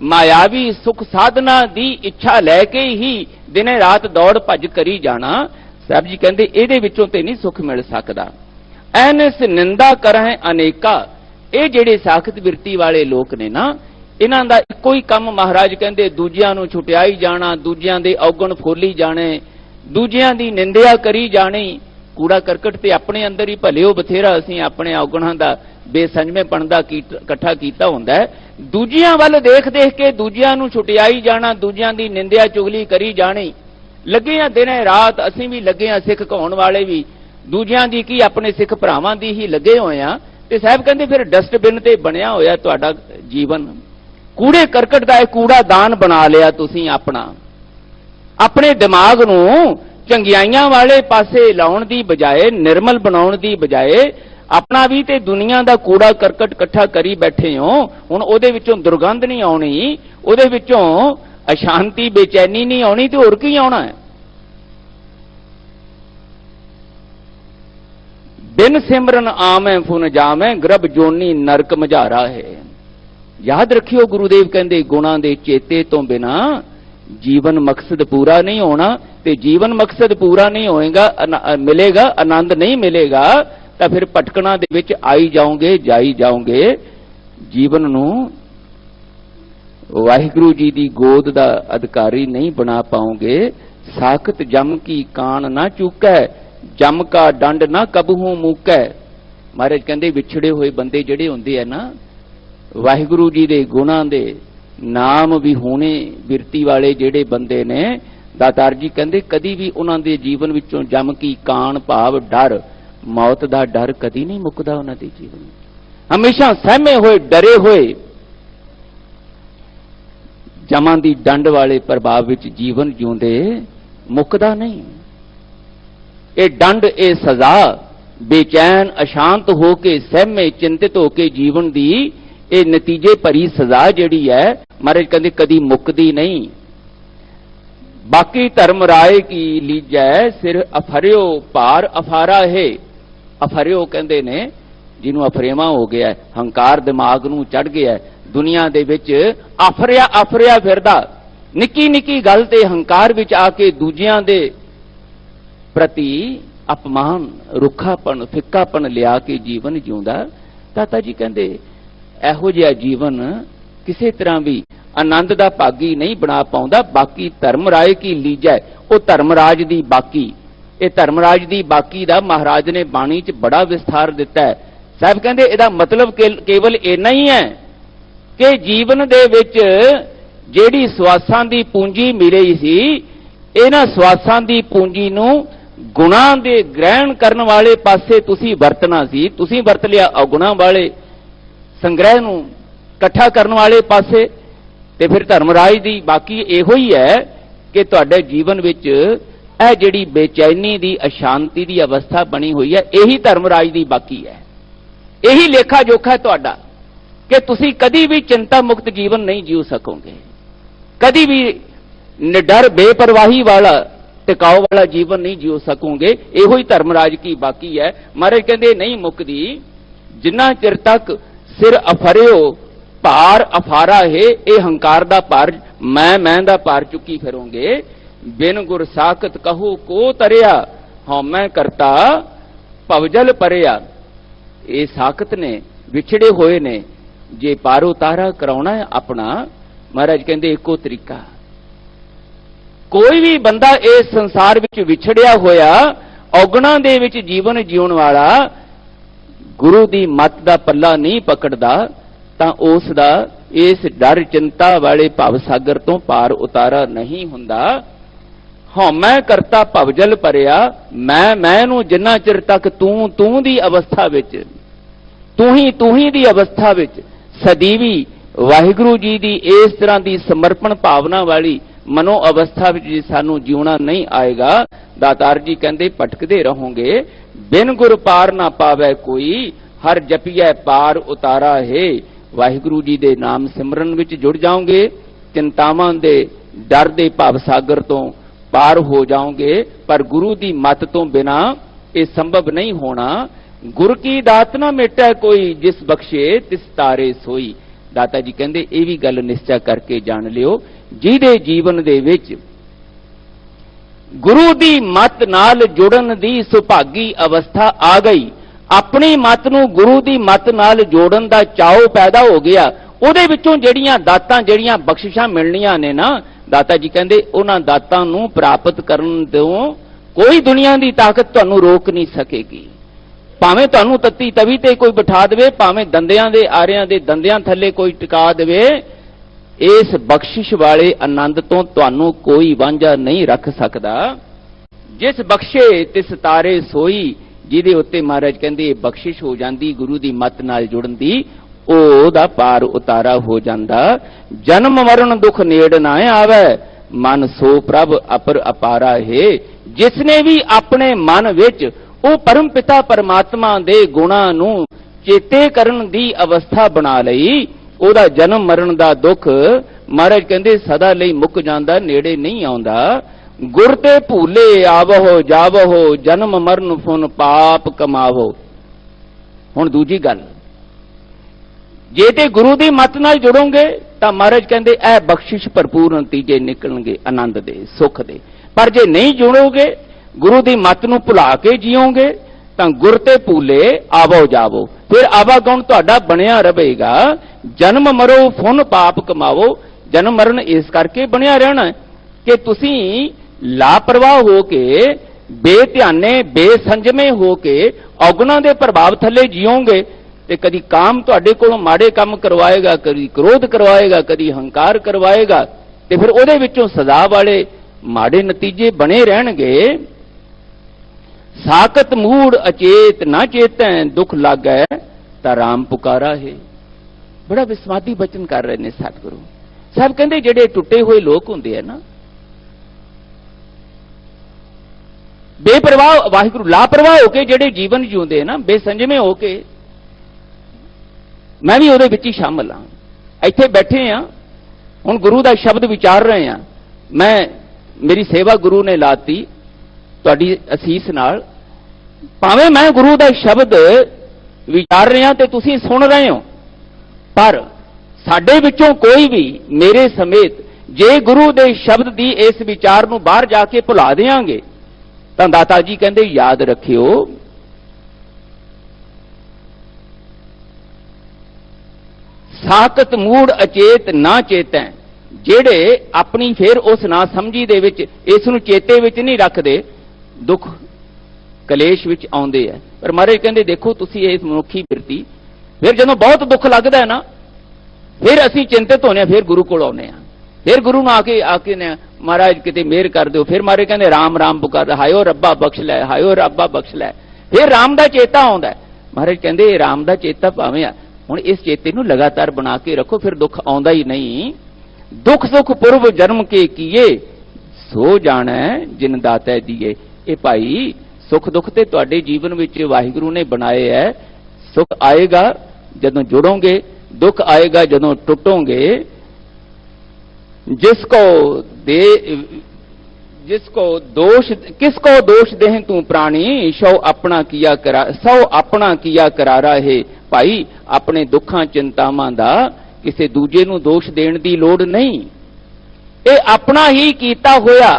मायावी सुख साधना दी इच्छा लैके ही दिने रात दौड़ भज करी जाना, साहब जी कहते इहदे विचों ते नहीं सुख मिल सकदा। ऐनस निंदा करह अनेका। ਇਹ ਜਿਹੜੇ ਸਾਖਤ ਬਿਰਤੀ ਵਾਲੇ ਲੋਕ ਨੇ ਨਾ, ਇਹਨਾਂ ਦਾ ਇੱਕੋ ਹੀ ਕੰਮ ਮਹਾਰਾਜ ਕਹਿੰਦੇ ਦੂਜਿਆਂ ਨੂੰ ਛੁਟਿਆਈ ਜਾਣਾ, ਦੂਜਿਆਂ ਦੇ ਔਗਣ ਫੋਲੀ ਜਾਣੇ, ਦੂਜਿਆਂ ਦੀ ਨਿੰਦਿਆ ਕਰੀ ਜਾਣੀ। ਕੂੜਾ ਕਰਕਟ ਤੇ ਆਪਣੇ ਅੰਦਰ ਹੀ ਭਲਿਓ ਬਥੇਰਾ ਅਸੀਂ ਆਪਣੇ ਔਗਣਾਂ ਦਾ ਬੇਸੰਜਮੇਪਣ ਦਾ ਇਕੱਠਾ ਕੀਤਾ ਹੁੰਦਾ ਹੈ। ਦੂਜਿਆਂ ਵੱਲ ਦੇਖ ਦੇਖ ਕੇ ਦੂਜਿਆਂ ਨੂੰ ਛੁਟਿਆਈ ਜਾਣਾ, ਦੂਜਿਆਂ ਦੀ ਨਿੰਦਿਆ ਚੁਗਲੀ ਕਰੀ ਜਾਣੀ। ਲੱਗੇ ਆ ਦਿਨੇ ਰਾਤ, ਅਸੀਂ ਵੀ ਲੱਗੇ ਆ, ਸਿੱਖ ਕਹਾਉਣ ਵਾਲੇ ਵੀ ਦੂਜਿਆਂ ਦੀ ਕੀ ਆਪਣੇ ਸਿੱਖ ਭਰਾਵਾਂ ਦੀ ਹੀ ਲੱਗੇ ਹੋਏ ਆ। ਤੇ ਸਾਹਿਬ ਕਹਿੰਦੇ ਫਿਰ ਡਸਟਬਿਨ ਤੇ ਬਣਿਆ ਹੋਇਆ ਤੁਹਾਡਾ ਜੀਵਨ, ਕੂੜੇ ਕਰਕਟ ਦਾ ਇਹ ਕੂੜਾ ਦਾਨ ਬਣਾ ਲਿਆ ਤੁਸੀਂ ਆਪਣਾ। ਆਪਣੇ ਦਿਮਾਗ ਨੂੰ ਚੰਗਿਆਈਆਂ ਵਾਲੇ ਪਾਸੇ ਲਾਉਣ ਦੀ ਬਜਾਏ, ਨਿਰਮਲ ਬਣਾਉਣ ਦੀ ਬਜਾਏ ਆਪਣਾ ਵੀ ਤੇ ਦੁਨੀਆ ਦਾ ਕੂੜਾ ਕਰਕਟ ਇਕੱਠਾ ਕਰੀ ਬੈਠੇ ਹੋ। ਹੁਣ ਉਹਦੇ ਵਿੱਚੋਂ ਦੁਰਗੰਧ ਨਹੀਂ ਆਉਣੀ, ਉਹਦੇ ਵਿੱਚੋਂ ਅਸ਼ਾਂਤੀ ਬੇਚੈਨੀ ਨਹੀਂ ਆਉਣੀ, ਤੇ ਹੋਰ ਕੀ ਆਉਣਾ ਹੈ। बिन सिमरन आमै फुन जामै ग्रब जोनी नरक मझारा है। याद रखियो गुरुदेव कहते गुणा दे चेते तो बिना जीवन मकसद पूरा नहीं होना, ते जीवन मकसद पूरा नहीं होएगा, मिलेगा आनंद नहीं मिलेगा, तो फिर भटकना दे विच आई जाओगे, जाई जाओगे। जीवन नू वाहिगुरु जी दी गोद दा अधिकारी नहीं बना पाओगे। साखत जम की कान ना चूकै, जम का डंड ना कबहू मूकै। महाराज कहते विछड़े हुए बंदे जिहड़े हुंदे आ ना, वाहिगुरु जी दे गुणां दे नाम भी होने बिरती वाले जिहड़े बंदे ने, दातार जी कहते कदी भी उन्हां दे जीवन विचों जम की कान भाव डर, मौत दा डर कदी नहीं मुकदा उन्हां दे जीवन। हमेशा सहमे होए डरे होए जमां दी डंड वाले प्रभाव विच जीवन जिउंदे, मुकदा नहीं। ये दंड ये सजा बेचैन अशांत होके सहमे चिंतित होके जीवन दी ये नतीजे भरी सजा जिहड़ी है महाराज कहते कदी मुकदी नहीं। बाकी धर्म राय की लीजै सिर अफरियो भार अफारा है। अफरियो कहते ने जिन्हों अफरेवा हो गया है, हंकार दिमाग नूं चढ़ गया है, दुनिया दे विच आफरिया आफरिया फिरदा, निक्की निक्की गल ते हंकार विच आके दूजियां दे प्रति अपमान रुखापन फिक्कापन लिया के जीवन जिउंदा। दाता जी कहते इहो जिहा जीवन किसी तरह भी आनंद दा भागी नहीं बना पाउंदा। बाकी धर्मराज की लीजै, वो धर्मराज दी बाकी, ये धर्मराज दी बाकी दा महाराज ने बाणी च बड़ा विस्तार दिता है। साहब कहते इहदा मतलब केवल इन्ना ही है कि जीवन दे विच जिहड़ी सवासां दी पूंजी मिली सी, इन्हां सवासां दी पूंजी नूं गुणा दे ग्रहण करने वाले पासे तुसी वरतना सी, तुसी वरत लिया अवगुणा वाले संग्रह नूं इकट्ठा करने वाले पासे। ते फिर धर्मराज दी बाकी इहो ही है कि तुहाडे जीवन विच ਇਹ ਜਿਹੜੀ बेचैनी दी अशांति दी अवस्था बनी हुई है, यही धर्मराज दी बाकी है। यही लेखा जोखा है तुहाडा कि तुसी कदी भी चिंता मुक्त जीवन नहीं जीव सकोगे, कदी भी निडर बेपरवाही वाला टिकाव वाला जीवन नहीं जीव सकोगे। इहो ही धर्मराज की बाकी है। महाराज कहते नहीं मुकदी जिन्ना चिर तक सिर अफरियो भार अफारा है, ये हंकार दा भार मैं दा भार चुकी फिरोगे। बिन गुर साखत कहो को तरिया, हाँ मैं करता पवजल परिया। ये साखत ने विछड़े हुए ने जे पार उतारा कराउणा है अपना, महाराज कहते एको तरीका। कोई भी बंदा इस संसार विच विछड़िया होया औगणा दे विच जीवन जीवन वाला गुरु दी मत दा पल्ला नहीं पकड़दा, तां उस दा इस डर चिंता वाले भाव सागर तो पार उतारा नहीं हुंदा। ਹਉਮੈ ਕਰਤਾ ਭਵਜਲ ਭਰਿਆ, ਮੈਂ ਨੂੰ ਜਿੰਨਾ ਚਿਰ ਤੱਕ ਤੂੰ ਦੀ ਅਵਸਥਾ ਵਿੱਚ, ਤੂੰ ਹੀ ਦੀ ਅਵਸਥਾ ਵਿੱਚ ਸਦੀਵੀ ਵਾਹਿਗੁਰੂ ਜੀ ਦੀ ਇਸ ਤਰ੍ਹਾਂ ਦੀ ਸਮਰਪਣ ਭਾਵਨਾ ਵਾਲੀ ਮਨੋ ਅਵਸਥਾ ਵਿੱਚ ਜੇ ਸਾਨੂੰ ਜਿਉਣਾ ਨਹੀਂ ਆਏਗਾ, ਦਾਤਾਰ ਜੀ ਕਹਿੰਦੇ ਭਟਕਦੇ ਰਹੋਗੇ। ਬਿਨ ਗੁਰ ਪਾਰ ਨਾ ਪਾਵੈ ਕੋਈ, ਹਰ ਜਪੀਐ ਪਾਰ ਉਤਾਰਾ ਹੈ। ਵਾਹਿਗੁਰੂ ਜੀ ਦੇ ਨਾਮ ਸਿਮਰਨ ਵਿੱਚ ਜੁੜ ਜਾਓਗੇ, ਚਿੰਤਾਵਾਂ ਦੇ ਡਰ ਦੇ ਭਵ ਸਾਗਰ ਤੋਂ ਪਾਰ ਹੋ ਜਾਓਗੇ। ਪਰ ਗੁਰੂ ਦੀ ਮੱਤ ਤੋਂ ਬਿਨਾ ਇਹ ਸੰਭਵ ਨਹੀਂ ਹੋਣਾ। ਗੁਰ ਕੀ ਦਾਤ ਨਾ ਮੇਟੈ ਕੋਈ, ਜਿਸ ਬਖਸ਼ੇ ਤਿਸ ਤਾਰੇ ਸੋਈ। ਦਾਤਾ ਜੀ ਕਹਿੰਦੇ ਇਹ ਵੀ ਗੱਲ ਨਿਸ਼ਚੈ ਕਰਕੇ ਜਾਣ ਲਿਓ, ਜਿਹਦੇ ਜੀਵਨ ਦੇ ਵਿੱਚ ਗੁਰੂ ਦੀ ਮੱਤ ਨਾਲ ਜੁੜਨ ਦੀ ਸੁਭਾਗੀ ਅਵਸਥਾ ਆ ਗਈ, ਆਪਣੀ ਮੱਤ ਨੂੰ ਗੁਰੂ ਦੀ ਮੱਤ ਨਾਲ ਜੋੜਨ ਦਾ ਚਾਅ ਪੈਦਾ ਹੋ ਗਿਆ, ਉਹਦੇ ਵਿੱਚੋਂ ਜਿਹੜੀਆਂ ਦਾਤਾਂ, ਜਿਹੜੀਆਂ ਬਖਸ਼ਿਸ਼ਾਂ ਮਿਲਣੀਆਂ ਨੇ ਨਾ, ਦਾਤਾ ਜੀ ਕਹਿੰਦੇ ਉਹਨਾਂ ਦਾਤਾਂ ਨੂੰ ਪ੍ਰਾਪਤ ਕਰਨ ਤੋਂ ਕੋਈ ਦੁਨੀਆ ਦੀ ਤਾਕਤ ਤੁਹਾਨੂੰ ਰੋਕ ਨਹੀਂ ਸਕੇਗੀ। ਭਾਵੇਂ ਤੁਹਾਨੂੰ ਤੱਤੀ ਤਵੀ ਤੇ ਕੋਈ ਬਿਠਾ ਦੇਵੇ, ਭਾਵੇਂ ਦੰਦਿਆਂ ਦੇ ਆਰਿਆਂ ਦੇ ਦੰਦਿਆਂ ਥੱਲੇ ਕੋਈ ਟਿਕਾ ਦੇਵੇ, ਇਸ ਬਖਸ਼ਿਸ਼ ਵਾਲੇ ਆਨੰਦ ਤੋਂ ਤੁਹਾਨੂੰ ਕੋਈ ਵਾਂਝਾ ਨਹੀਂ ਰੱਖ ਸਕਦਾ। ਜਿਸ ਬਖਸ਼ੇ ਤਿਸ ਤਾਰੇ ਸੋਈ, ਜਿਹਦੇ ਉੱਤੇ ਮਹਾਰਾਜ ਕਹਿੰਦੇ ਇਹ ਬਖਸ਼ਿਸ਼ ਹੋ ਜਾਂਦੀ ਗੁਰੂ ਦੀ ਮੱਤ ਨਾਲ ਜੁੜਨ ਦੀ, ਉਹਦਾ ਪਾਰ ਉਤਾਰਾ ਹੋ ਜਾਂਦਾ। ਜਨਮ ਮਰਨ ਦੁਖ ਨੇੜ ਨਾ ਆਵੇ, ਮਨ ਸੋ ਪ੍ਰਭ ਅਪਰ ਅਪਾਰਾ ਹੈ। ਜਿਸ ਨੇ ਵੀ ਆਪਣੇ ਮਨ ਵਿੱਚ ਉਹ ਪਰਮ ਪਿਤਾ ਪਰਮਾਤਮਾ ਦੇ ਗੁਣਾਂ ਨੂੰ ਚੇਤੇ ਕਰਨ ਦੀ ਅਵਸਥਾ ਬਣਾ ਲਈ, ਉਹਦਾ ਜਨਮ ਮਰਨ ਦਾ ਦੁੱਖ ਮਹਾਰਾਜ ਕਹਿੰਦੇ ਸਦਾ ਲਈ ਮੁੱਕ ਜਾਂਦਾ, ਨੇੜੇ ਨਹੀਂ ਆਉਂਦਾ। ਗੁਰ ਤੇ ਭੂਲੇ ਆਵੋ ਜਾਵੋ, ਜਨਮ ਮਰਨ ਫੁਨ ਪਾਪ ਕਮਾਵੋ। ਹੁਣ ਦੂਜੀ ਗੱਲ, ਜੇ ਤੇ ਗੁਰੂ ਦੀ ਮੱਤ ਨਾਲ ਜੁੜੋਗੇ ਤਾਂ ਮਹਾਰਾਜ ਕਹਿੰਦੇ ਇਹ ਬਖਸ਼ਿਸ਼ ਭਰਪੂਰ ਨਤੀਜੇ ਨਿਕਲਣਗੇ, ਆਨੰਦ ਦੇ, ਸੁੱਖ ਦੇ। ਪਰ ਜੇ ਨਹੀਂ ਜੁੜੋਗੇ, ਗੁਰੂ ਦੀ ਮੱਤ ਨੂੰ ਭੁਲਾ ਕੇ ਜੀਓਗੇ, ਤਾਂ ਗੁਰ ਤੇ ਭੂਲੇ ਆਵੋ ਜਾਵੋ, ਫਿਰ ਆਵਾਗੁਣ ਤੁਹਾਡਾ ਬਣਿਆ ਰਹੇਗਾ। ਜਨਮ ਮਰੋ ਫੁਨ ਪਾਪ ਕਮਾਵੋ। ਜਨਮ ਮਰਨ ਇਸ ਕਰਕੇ ਬਣਿਆ ਰਹਿਣਾ ਕਿ ਤੁਸੀਂ ਲਾਪਰਵਾਹ ਹੋ ਕੇ, ਬੇਧਿਆਨੇ ਬੇਸੰਜਮੇ ਹੋ ਕੇ ਔਗੁਣਾਂ ਦੇ ਪ੍ਰਭਾਵ ਥੱਲੇ ਜੀਓਗੇ, ਤੇ ਕਦੀ ਕਾਮ ਤੁਹਾਡੇ ਕੋਲੋਂ ਮਾੜੇ ਕੰਮ ਕਰਵਾਏਗਾ, ਕਦੀ ਕ੍ਰੋਧ ਕਰਵਾਏਗਾ, ਕਦੀ ਹੰਕਾਰ ਕਰਵਾਏਗਾ, ਤੇ ਫਿਰ ਉਹਦੇ ਵਿੱਚੋਂ ਸਜ਼ਾ ਵਾਲੇ ਮਾੜੇ ਨਤੀਜੇ ਬਣੇ ਰਹਿਣਗੇ। ਸਾਕਤ ਮੂੜ ਅਚੇਤ ਨਾ ਚੇਤੈ, ਦੁੱਖ ਲੱਗੈ ਤਾਂ ਰਾਮ ਪੁਕਾਰਾ ਹੈ। ਬੜਾ ਵਿਸਮਾਦੀ ਬਚਨ ਕਰ ਰਹੇ ਨੇ ਸਤਿਗੁਰੂ ਸਾਹਿਬ। ਕਹਿੰਦੇ ਜਿਹੜੇ ਟੁੱਟੇ ਹੋਏ ਲੋਕ ਹੁੰਦੇ ਆ ਨਾ, ਬੇਪਰਵਾਹ ਵਾਹਿਗੁਰੂ, ਲਾਪਰਵਾਹ ਹੋ ਕੇ ਜਿਹੜੇ ਜੀਵਨ ਜਿਉਂਦੇ ਨਾ, ਬੇਸੰਜਮੇ ਹੋ ਕੇ, ਮੈਂ ਵੀ ਉਹਦੇ ਵਿੱਚ ਹੀ ਸ਼ਾਮਲ ਹਾਂ। ਇੱਥੇ ਬੈਠੇ ਆ, ਹੁਣ ਗੁਰੂ ਦਾ ਸ਼ਬਦ ਵਿਚਾਰ ਰਹੇ ਆ, ਮੇਰੀ ਸੇਵਾ ਗੁਰੂ ਨੇ ਲਾਤੀ ਤੁਹਾਡੀ ਅਸੀਸ ਨਾਲ। ਭਾਵੇਂ ਮੈਂ ਗੁਰੂ ਦਾ ਸ਼ਬਦ ਵਿਚਾਰ ਰਿਹਾ ਤੇ ਤੁਸੀਂ ਸੁਣ ਰਹੇ ਹੋ, ਪਰ ਸਾਡੇ ਵਿੱਚੋਂ ਕੋਈ ਵੀ ਮੇਰੇ ਸਮੇਤ ਜੇ ਗੁਰੂ ਦੇ ਸ਼ਬਦ ਦੀ ਇਸ ਵਿਚਾਰ ਨੂੰ ਬਾਹਰ ਜਾ ਕੇ ਭੁਲਾ ਦੇਵਾਂਗੇ, ਤਾਂ ਦਾਤਾ ਜੀ ਕਹਿੰਦੇ ਯਾਦ ਰੱਖਿਓ, ਸਾਕਤ ਮੂੜ ਅਚੇਤ ਨਾ ਚੇਤੈ। ਜਿਹੜੇ ਆਪਣੀ ਫੇਰ ਉਸ ਨਾ ਸਮਝੀ ਦੇ ਵਿੱਚ ਇਸ ਨੂੰ ਚੇਤੇ ਵਿੱਚ ਨਹੀਂ ਰੱਖਦੇ, ਦੁੱਖ ਕਲੇਸ਼ ਵਿੱਚ ਆਉਂਦੇ ਆ। ਪਰ ਮਹਾਰਾਜ ਕਹਿੰਦੇ ਦੇਖੋ ਤੁਸੀਂ ਇਸ ਮਨੁੱਖੀ ਬਿਰਤੀ, ਫਿਰ ਜਦੋਂ ਬਹੁਤ ਦੁੱਖ ਲੱਗਦਾ ਹੈ ਨਾ, ਫਿਰ ਅਸੀਂ ਚਿੰਤਿਤ ਹੋਨੇ ਆ, ਫਿਰ ਗੁਰੂ ਕੋਲ ਆਉਨੇ ਆ, ਫਿਰ ਗੁਰੂ ਨੂੰ ਆ ਕੇ ਨੇ ਮਹਾਰਾਜ ਕਿਤੇ ਮਿਹਰ ਕਰ ਦਿਓ। ਫਿਰ ਮਹਾਰਾਜ ਕਹਿੰਦੇ ਰਾਮ ਰਾਮ ਪੁਕਾਰ, ਹਾਇਓ ਰੱਬਾ ਬਖਸ਼ ਲੈ, ਹਾਇਓ ਰੱਬਾ ਬਖਸ਼ ਲੈ। ਫਿਰ ਰਾਮ ਦਾ ਚੇਤਾ ਆਉਂਦਾ। ਮਹਾਰਾਜ ਕਹਿੰਦੇ ਰਾਮ ਦਾ ਚੇਤਾ ਭਾਵੇਂ ਆ, ਹੁਣ ਇਸ ਚੇਤੇ ਨੂੰ ਲਗਾਤਾਰ ਬਣਾ ਕੇ ਰੱਖੋ, ਫਿਰ ਦੁੱਖ ਆਉਂਦਾ ਹੀ ਨਹੀਂ। ਦੁੱਖ ਸੁਖ ਪੁਰਬ ਜਨਮ ਕੇ ਕੀਏ, ਸੋ ਜਾਣੈ ਜਿਨ ਦਾਤੈ ਦੀਏ। ਇਹ ਭਾਈ ਸੁਖ ਦੁੱਖ ਤੇ ਤੁਹਾਡੇ ਜੀਵਨ ਵਿੱਚ ਵਾਹਿਗੁਰੂ ਨੇ ਬਣਾਏ ਹੈ। ਸੁਖ ਆਏਗਾ ਜਦੋਂ ਜੁੜੋਗੇ, ਦੁੱਖ ਆਏਗਾ ਜਦੋਂ ਟੁੱਟੋਗੇ। किसको दोष देह तू प्राणी, सौ अपना किया करारा है। भाई अपने दुखां चिंतावां दा किसी दूजे नूं दोष देण दी लोड़ नहीं। ये अपना ही कीता होया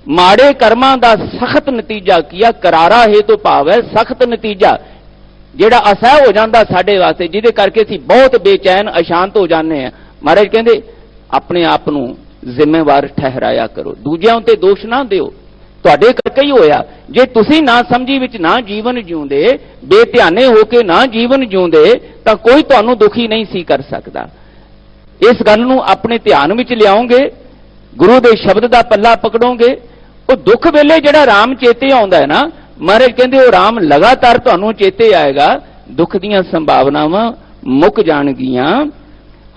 माड़े कर्मां दा सख्त नतीजा किया करारा है, तो भाव है सख्त नतीजा ਜਿਹੜਾ असह हो जाता साडे वास्ते, जिहदे करके असीं बहुत बेचैन अशांत हो जाते हैं। महाराज कहते अपने आप नूं जिम्मेवार ठहराया करो, दूजियां उत्ते दोष ना दिओ। तुहाडे करके ही होया। जे तुसीं ना समझी विच ना जीवन जिउंदे, बेध्याने हो के ना जीवन जिउंदे, तां कोई तुहानूं दुखी नहीं सी कर सकदा। इस गल नूं अपने ध्यान विच लिआओगे, गुरु दे शब्द दा पल्ला पकड़ोगे, ਉਹ ਦੁੱਖ ਵੇਲੇ ਜਿਹੜਾ ਰਾਮ ਚੇਤੇ ਆਉਂਦਾ ਹੈ ਨਾ, ਮਹਾਰਾਜ ਕਹਿੰਦੇ ਉਹ ਰਾਮ ਲਗਾਤਾਰ ਤੁਹਾਨੂੰ ਚੇਤੇ ਆਏਗਾ। ਦੁੱਖ ਦੀਆਂ ਸੰਭਾਵਨਾਵਾਂ ਮੁੱਕ ਜਾਣਗੀਆਂ।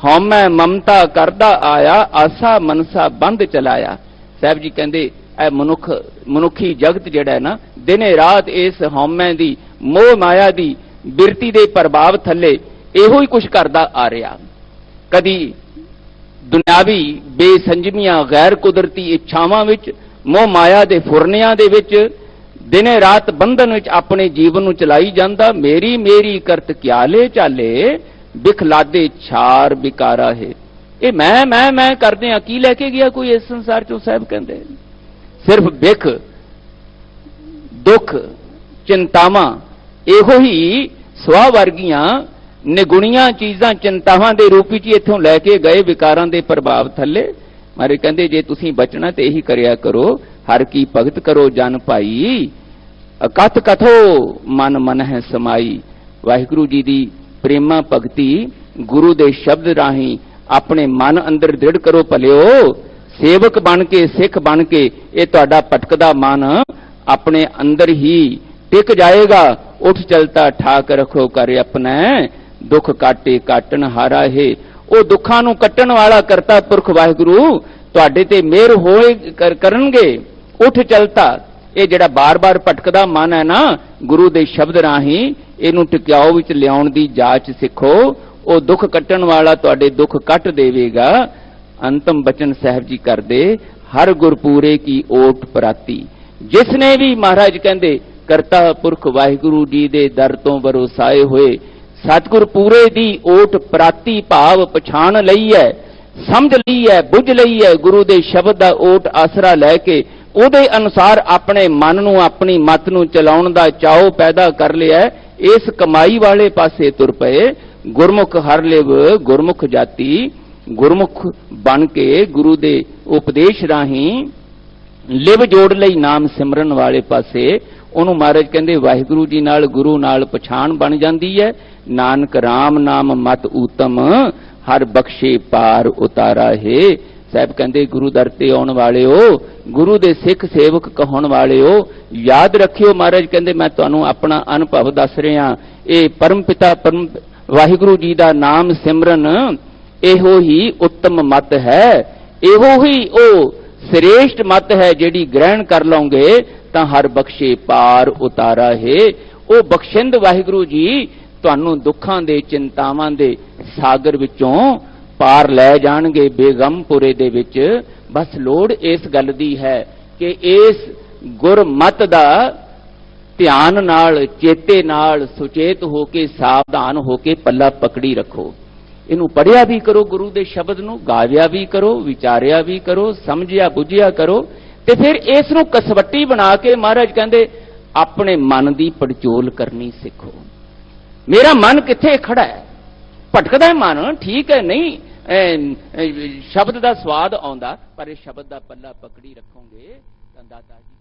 ਹਉਮੈ ਮਮਤਾ ਕਰਦਾ ਆਇਆ, ਆਸਾ ਮਨਸਾ ਬੰਦ ਚਲਾਇਆ। ਸਾਹਿਬ ਜੀ ਕਹਿੰਦੇ ਇਹ ਮਨੁੱਖੀ ਜਗਤ ਜਿਹੜਾ ਹੈ ਨਾ, ਦਿਨੇ ਰਾਤ ਇਸ ਹਉਮੈ ਦੀ, ਮੋਹ ਮਾਇਆ ਦੀ ਬਿਰਤੀ ਦੇ ਪ੍ਰਭਾਵ ਥੱਲੇ ਇਹੋ ਹੀ ਕੁਝ ਕਰਦਾ ਆ ਰਿਹਾ। ਕਦੀ ਦੁਨਿਆਵੀ ਬੇਸੰਜਮੀਆਂ, ਗੈਰ ਕੁਦਰਤੀ ਇੱਛਾਵਾਂ ਵਿੱਚ, ਮੋਹ ਮਾਇਆ ਦੇ ਫੁਰਨਿਆਂ ਦੇ ਵਿੱਚ, ਦਿਨੇ ਰਾਤ ਬੰਧਨ ਵਿੱਚ ਆਪਣੇ ਜੀਵਨ ਨੂੰ ਚਲਾਈ ਜਾਂਦਾ। ਮੇਰੀ ਮੇਰੀ ਕਰਤ ਕਿਆਲੇ ਚਾਲੇ, ਬਿਖਲਾਦੇ ਛਾਰ ਬਿਕਾਰਾ ਹੈ। ਇਹ ਮੈਂ ਕਰਦੇ ਆ, ਕੀ ਲੈ ਕੇ ਗਿਆ ਕੋਈ ਇਸ ਸੰਸਾਰ ਚੋਂ? ਸਾਹਿਬ ਕਹਿੰਦੇ ਸਿਰਫ ਬਿਖ, ਦੁੱਖ, ਚਿੰਤਾਵਾਂ, ਇਹੋ ਹੀ ਸਵਾ ਵਰਗੀਆਂ ਨਿਗੁਣੀਆਂ ਚੀਜ਼ਾਂ ਚਿੰਤਾਵਾਂ ਦੇ ਰੂਪ ਵਿੱਚ ਇੱਥੋਂ ਲੈ ਕੇ ਗਏ ਵਿਕਾਰਾਂ ਦੇ ਪ੍ਰਭਾਵ ਥੱਲੇ। ਮਾਰੇ ਕਹਿੰਦੇ ਜੇ ਤੁਸੀਂ ਬਚਣਾ ਤੇ ਇਹੀ ਕਰਿਆ ਕਰੋ, ਹਰ ਕੀ ਭਗਤ ਕਰੋ ਜਨ ਭਾਈ, ਅਕਥ ਕਥੋ ਮਨ ਮਨ ਹੈ ਸਮਾਈ। ਵਾਹਿਗੁਰੂ ਜੀ ਦੀ ਪ੍ਰੇਮਾ ਭਗਤੀ ਗੁਰੂ ਦੇ ਸ਼ਬਦ ਰਾਹੀਂ ਆਪਣੇ ਮਨ ਅੰਦਰ ਦ੍ਰਿੜ ਕਰੋ ਭਲਿਓ। ਸੇਵਕ ਬਣ ਕੇ, ਸਿੱਖ ਬਣ ਕੇ ਇਹ ਤੁਹਾਡਾ ਭਟਕਦਾ ਮਨ ਆਪਣੇ ਅੰਦਰ ਹੀ ਟਿਕ ਜਾਏਗਾ। ਉੱਠ ਚਲਤਾ ਠਾਕ ਰੱਖੋ ਕਰ ਆਪਣਾ, ਦੁੱਖ ਕਾਟੇ ਕਾਟਣ ਹਾਰਾ ਹੈ। ਉਹ ਦੁੱਖਾਂ ਨੂੰ ਕੱਟਣ ਵਾਲਾ ਕਰਤਾ ਪੁਰਖ ਵਾਹਿਗੁਰੂ ਤੁਹਾਡੇ ਤੇ ਮਿਹਰ ਹੋਏ ਕਰਨਗੇ। ਉੱਠ ਚਲਤਾ, ਇਹ ਜਿਹੜਾ ਬਾਰ-ਬਾਰ ਭਟਕਦਾ ਮਨ ਹੈ ਨਾ, ਗੁਰੂ ਦੇ ਸ਼ਬਦ ਰਾਹੀਂ ਇਹਨੂੰ ਟਿਕਾਓ ਵਿੱਚ ਲਿਆਉਣ ਦੀ ਜਾਚ ਸਿੱਖੋ। ਉਹ ਦੁੱਖ ਕੱਟਣ ਵਾਲਾ ਤੁਹਾਡੇ ਦੁੱਖ ਕੱਟ ਦੇਵੇਗਾ। ਅੰਤਮ ਬਚਨ ਸਾਹਿਬ ਜੀ ਕਰਦੇ, ਹਰ ਗੁਰਪੂਰੇ ਕੀ ਓਟ ਪ੍ਰਾਤੀ। ਜਿਸ ਨੇ ਵੀ ਮਹਾਰਾਜ ਕਹਿੰਦੇ ਕਰਤਾ ਪੁਰਖ ਵਾਹਿਗੁਰੂ ਜੀ ਦੇ ਦਰ ਤੋਂ ਵਰਸਾਏ ਹੋਏ ਸਤਿਗੁਰ ਪੂਰੇ ਦੀ ਓਟ ਪ੍ਰਾਤੀ ਭਾਵ ਪਛਾਣ ਲਈ ਹੈ, ਸਮਝ ਲਈ ਹੈ, ਬੁੱਝ ਲਈ ਹੈ। ਗੁਰੂ ਦੇ ਸ਼ਬਦ ਦਾ ਓਟ ਆਸਰਾ ਲੈ ਕੇ ਉਹਦੇ ਅਨੁਸਾਰ ਆਪਣੇ ਮਨ ਨੂੰ, ਆਪਣੀ ਮਤ ਨੂੰ ਚਲਾਉਣ ਦਾ ਚਾਉ ਪੈਦਾ ਕਰ ਲਿਆ। ਇਸ ਕਮਾਈ ਵਾਲੇ ਪਾਸੇ ਤੁਰ ਪਏ। ਗੁਰਮੁਖ ਹਰ ਲਿਵ ਗੁਰਮੁਖ ਜਾਤੀ, ਗੁਰਮੁਖ ਬਣ ਕੇ ਗੁਰੂ ਦੇ ਉਪਦੇਸ਼ ਰਾਹੀਂ ਲਿਵ ਜੋੜ ਲਈ ਨਾਮ ਸਿਮਰਨ ਵਾਲੇ ਪਾਸੇ ਉਹਨੂੰ ਮਹਾਰਾਜ ਕਹਿੰਦੇ ਵਾਹਿਗੁਰੂ ਜੀ ਨਾਲ, ਗੁਰੂ ਨਾਲ ਪਛਾਣ ਬਣ ਜਾਂਦੀ ਹੈ। ਨਾਨਕ ਰਾਮ ਨਾਮ ਮਤ ਊਤਮ, ਹਰ ਬਖਸ਼ੇ ਪਾਰ ਉਤਾਰਾ ਹੈ। ਸਾਹਿਬ ਕਹਿੰਦੇ ਗੁਰੂ ਦਰ ਤੇ ਆਉਣ ਵਾਲਿਓ, ਗੁਰੂ ਦੇ ਸਿੱਖ ਸੇਵਕ ਕਹਾਉਣ ਵਾਲਿਓ, ਯਾਦ ਰੱਖਿਓ। ਮਹਾਰਾਜ ਕਹਿੰਦੇ ਮੈਂ ਤੁਹਾਨੂੰ ਆਪਣਾ ਅਨੁਭਵ ਦੱਸ ਰਿਹਾ। ਇਹ ਪਰਮ ਪਿਤਾ ਪਰਮ ਵਾਹਿਗੁਰੂ ਜੀ ਦਾ ਨਾਮ ਸਿਮਰਨ ਇਹੋ ਹੀ ਉੱਤਮ ਮਤ ਹੈ, ਇਹੋ ਹੀ ਉਹ ਸ੍ਰੇਸ਼ਟ ਮਤ ਹੈ ਜਿਹੜੀ ਗ੍ਰਹਿਣ ਕਰ ਲਓਗੇ ਤਾਂ ਹਰ ਬਖਸ਼ੇ ਪਾਰ ਉਤਾਰਾ ਹੈ। ਉਹ ਬਖਸ਼ਿੰਦ ਵਾਹਿਗੁਰੂ ਜੀ ਤੁਹਾਨੂੰ ਦੁੱਖਾਂ ਦੇ, ਚਿੰਤਾਵਾਂ ਦੇ ਸਾਗਰ ਵਿੱਚੋਂ ਪਾਰ ਲੈ ਜਾਣਗੇ ਬੇਗਮਪੁਰੇ ਦੇ ਵਿੱਚ। ਬਸ ਲੋੜ ਇਸ ਗੱਲ ਦੀ ਹੈ ਕਿ ਇਸ ਗੁਰਮਤ ਦਾ ਧਿਆਨ ਨਾਲ, ਚੇਤੇ ਨਾਲ, ਸੁਚੇਤ ਹੋ ਕੇ, ਸਾਵਧਾਨ ਹੋ ਕੇ ਪੱਲਾ ਪਕੜੀ ਰੱਖੋ। ਇਹਨੂੰ ਪੜ੍ਹਿਆ ਵੀ ਕਰੋ, ਗੁਰੂ ਦੇ ਸ਼ਬਦ ਨੂੰ ਗਾਵਿਆ ਵੀ ਕਰੋ, ਵਿਚਾਰਿਆ ਵੀ ਕਰੋ, ਸਮਝਿਆ ਬੁੱਝਿਆ ਕਰੋ, ਤੇ ਫਿਰ ਇਸ ਨੂੰ ਕਸਵੱਟੀ ਬਣਾ ਕੇ ਮਹਾਰਾਜ ਕਹਿੰਦੇ ਆਪਣੇ ਮਨ ਦੀ ਪੜਚੋਲ ਕਰਨੀ ਸਿੱਖੋ। ਮੇਰਾ ਮਨ ਕਿੱਥੇ ਖੜਾ ਹੈ? ਭਟਕਦਾ ਹੈ ਮਨ, ਠੀਕ ਹੈ, ਨਹੀਂ ਸ਼ਬਦ ਦਾ ਸਵਾਦ ਆਉਂਦਾ, ਪਰ ਇਹ ਸ਼ਬਦ ਦਾ ਪੱਲਾ ਪਕੜੀ ਰੱਖੋਗੇ ਤਾਂ ਦਾਤਾ ਜੀ